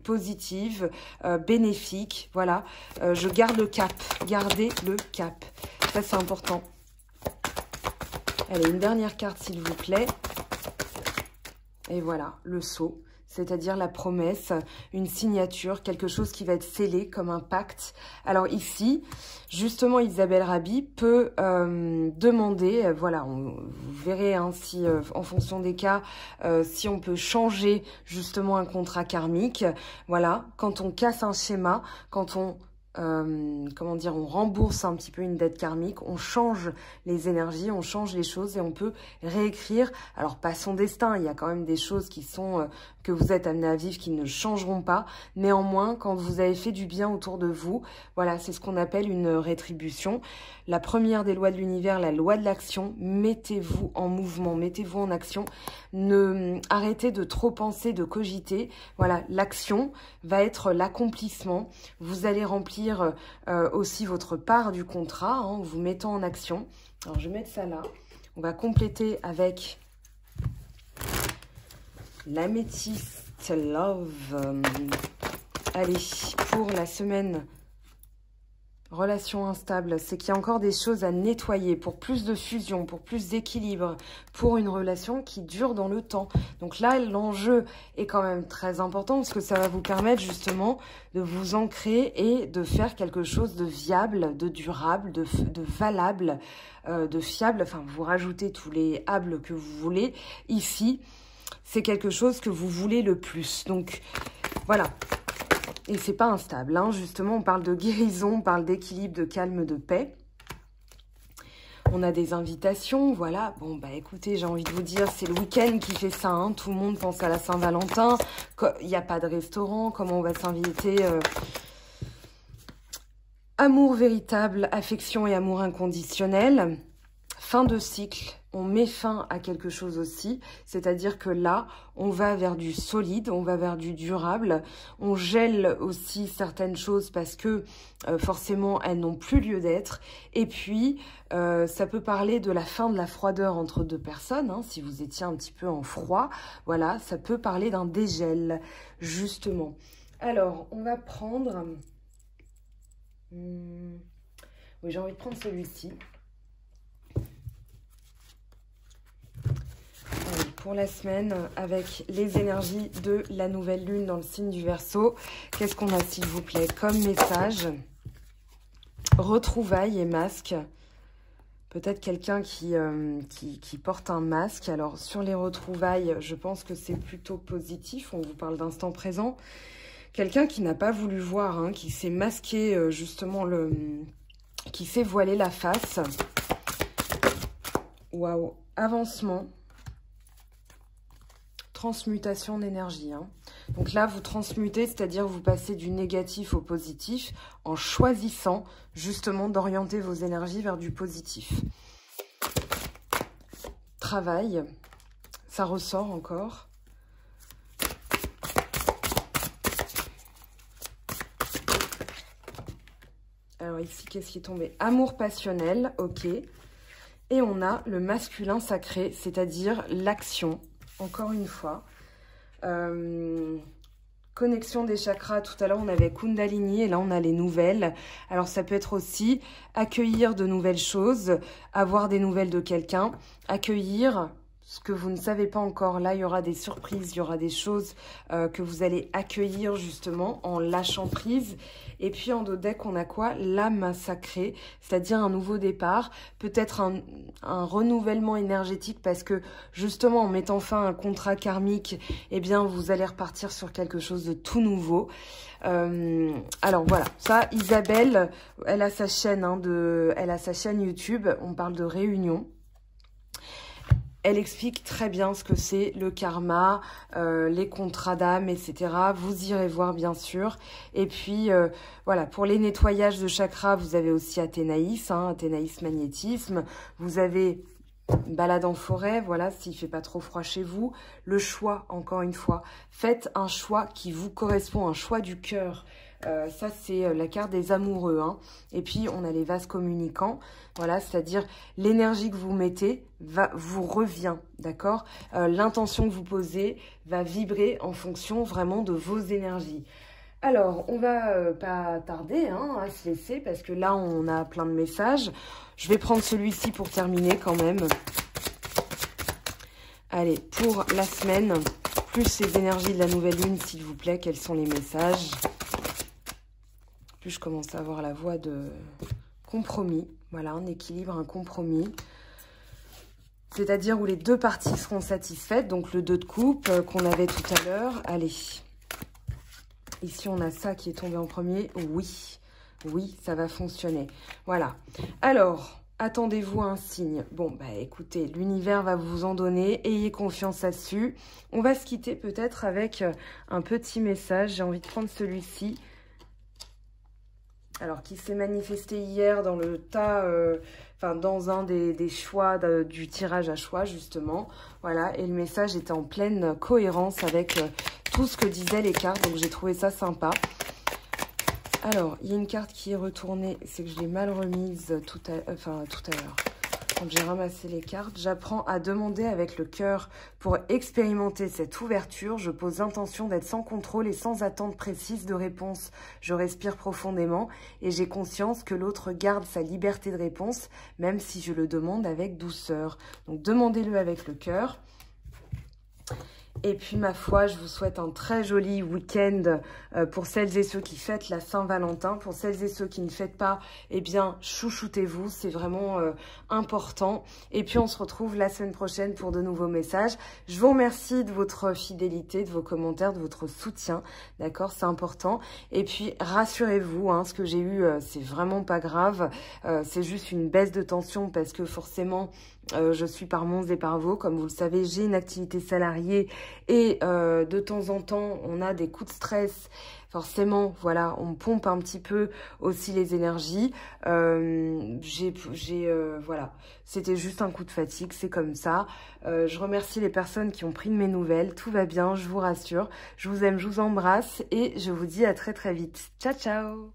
positives, bénéfiques, voilà. Je garde le cap, gardez le cap. Ça, c'est important. Allez, une dernière carte, s'il vous plaît. Et voilà, le sceau. C'est-à-dire la promesse, une signature, quelque chose qui va être scellé comme un pacte. Alors ici, justement, Isabelle Rabi peut demander, voilà, vous verrez hein, si, en fonction des cas, si on peut changer justement un contrat karmique. Voilà, quand on casse un schéma, quand on... comment dire, on rembourse un petit peu une dette karmique, on change les énergies, on change les choses et on peut réécrire, alors pas son destin, il y a quand même des choses qui sont, que vous êtes amenés à vivre qui ne changeront pas, néanmoins, quand vous avez fait du bien autour de vous, voilà, c'est ce qu'on appelle une rétribution. La première des lois de l'univers, la loi de l'action, mettez-vous en mouvement, mettez-vous en action, arrêtez de trop penser, de cogiter, voilà, l'action va être l'accomplissement, vous allez remplir aussi votre part du contrat hein, en vous mettant en action. Alors, je vais mettre ça là. On va compléter avec l'améthyste love. Allez, pour la semaine relation instable, c'est qu'il y a encore des choses à nettoyer pour plus de fusion, pour plus d'équilibre, pour une relation qui dure dans le temps. Donc là, l'enjeu est quand même très important parce que ça va vous permettre justement de vous ancrer et de faire quelque chose de viable, de durable, de valable, de fiable. Enfin, vous rajoutez tous les hables que vous voulez. Ici, c'est quelque chose que vous voulez le plus. Donc, voilà. Et c'est pas instable, hein. Justement, on parle de guérison, on parle d'équilibre, de calme, de paix. On a des invitations, voilà. Bon, bah écoutez, j'ai envie de vous dire, c'est le week-end qui fait ça, hein. Tout le monde pense à la Saint-Valentin. Il n'y a pas de restaurant, comment on va s'inviter Amour véritable, affection et amour inconditionnel. Fin de cycle, on met fin à quelque chose aussi, c'est-à-dire que là, on va vers du solide, on va vers du durable, on gèle aussi certaines choses parce que forcément, elles n'ont plus lieu d'être. Et puis, ça peut parler de la fin de la froideur entre deux personnes, hein, si vous étiez un petit peu en froid, voilà, ça peut parler d'un dégel, justement. Alors, on va prendre... oui, j'ai envie de prendre celui-ci. Pour la semaine, avec les énergies de la nouvelle lune dans le signe du Verseau. Qu'est-ce qu'on a, s'il vous plaît, comme message? Retrouvailles et masque. Peut-être quelqu'un qui porte un masque. Alors, sur les retrouvailles, je pense que c'est plutôt positif. On vous parle d'instant présent. Quelqu'un qui n'a pas voulu voir, hein, qui s'est masqué, justement, qui s'est voilé la face. Waouh, avancement. Transmutation d'énergie. Hein. Donc là, vous transmutez, c'est-à-dire vous passez du négatif au positif en choisissant justement d'orienter vos énergies vers du positif. Travail, ça ressort encore. Alors ici, qu'est-ce qui est tombé? Amour passionnel, ok. Et on a le masculin sacré, c'est-à-dire l'action. Encore une fois, connexion des chakras. Tout à l'heure, on avait Kundalini et là, on a les nouvelles. Alors, ça peut être aussi accueillir de nouvelles choses, avoir des nouvelles de quelqu'un, accueillir ce que vous ne savez pas encore. Là, il y aura des surprises, il y aura des choses que vous allez accueillir justement en lâchant prise. Et puis en dos deck, on a quoi? L'âme sacrée, c'est-à-dire un nouveau départ, peut-être un renouvellement énergétique parce que justement en mettant fin à un contrat karmique, eh bien vous allez repartir sur quelque chose de tout nouveau. Alors voilà, ça Isabelle, elle a sa chaîne, hein, elle a sa chaîne YouTube, on parle de réunion. Elle explique très bien ce que c'est le karma, les contrats d'âme, etc. Vous irez voir, bien sûr. Et puis, voilà, pour les nettoyages de chakras, vous avez aussi Athénaïs, hein, Athénaïs magnétisme. Vous avez balade en forêt, voilà, s'il ne fait pas trop froid chez vous. Le choix, encore une fois. Faites un choix qui vous correspond, un choix du cœur. Ça, c'est la carte des amoureux. Hein. Et puis, on a les vases communicants. Voilà, c'est-à-dire l'énergie que vous mettez vous revient, d'accord? L'intention que vous posez va vibrer en fonction vraiment de vos énergies. Alors, on va pas tarder hein, à se laisser parce que là, on a plein de messages. Je vais prendre celui-ci pour terminer quand même. Allez, pour la semaine, plus les énergies de la nouvelle lune, s'il vous plaît, quels sont les messages? Plus je commence à avoir la voix de compromis. Voilà, un équilibre, un compromis. C'est-à-dire où les deux parties seront satisfaites. Donc le 2 de coupe qu'on avait tout à l'heure. Allez. Ici, on a ça qui est tombé en premier. Oui, oui, ça va fonctionner. Voilà. Alors, attendez-vous à un signe. Bon, bah écoutez, l'univers va vous en donner. Ayez confiance là-dessus. On va se quitter peut-être avec un petit message. J'ai envie de prendre celui-ci. Alors, qui s'est manifesté hier dans le tas, dans un des choix du tirage à choix, justement. Voilà, et le message était en pleine cohérence avec tout ce que disaient les cartes, donc j'ai trouvé ça sympa. Alors, il y a une carte qui est retournée, c'est que je l'ai mal remise tout à l'heure. Quand j'ai ramassé les cartes, j'apprends à demander avec le cœur pour expérimenter cette ouverture. Je pose l'intention d'être sans contrôle et sans attente précise de réponse. Je respire profondément et j'ai conscience que l'autre garde sa liberté de réponse, même si je le demande avec douceur. Donc, demandez-le avec le cœur. Et puis, ma foi, je vous souhaite un très joli week-end pour celles et ceux qui fêtent la Saint-Valentin. Pour celles et ceux qui ne fêtent pas, eh bien, chouchoutez-vous, c'est vraiment important. Et puis, on se retrouve la semaine prochaine pour de nouveaux messages. Je vous remercie de votre fidélité, de vos commentaires, de votre soutien. D'accord, c'est important. Et puis, rassurez-vous, hein, ce que j'ai eu, c'est vraiment pas grave. C'est juste une baisse de tension parce que forcément... je suis par Mons et par Vaux, comme vous le savez, j'ai une activité salariée et de temps en temps, on a des coups de stress. Forcément, voilà, on pompe un petit peu aussi les énergies. Voilà, c'était juste un coup de fatigue, c'est comme ça. Je remercie les personnes qui ont pris de mes nouvelles. Tout va bien, je vous rassure. Je vous aime, je vous embrasse et je vous dis à très très vite. Ciao, ciao!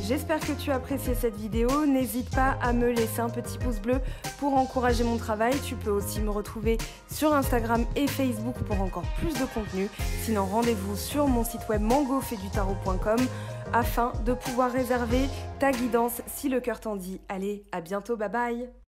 J'espère que tu as apprécié cette vidéo. N'hésite pas à me laisser un petit pouce bleu pour encourager mon travail. Tu peux aussi me retrouver sur Instagram et Facebook pour encore plus de contenu. Sinon, rendez-vous sur mon site web mangofaidutarot.com afin de pouvoir réserver ta guidance si le cœur t'en dit. Allez, à bientôt, bye bye!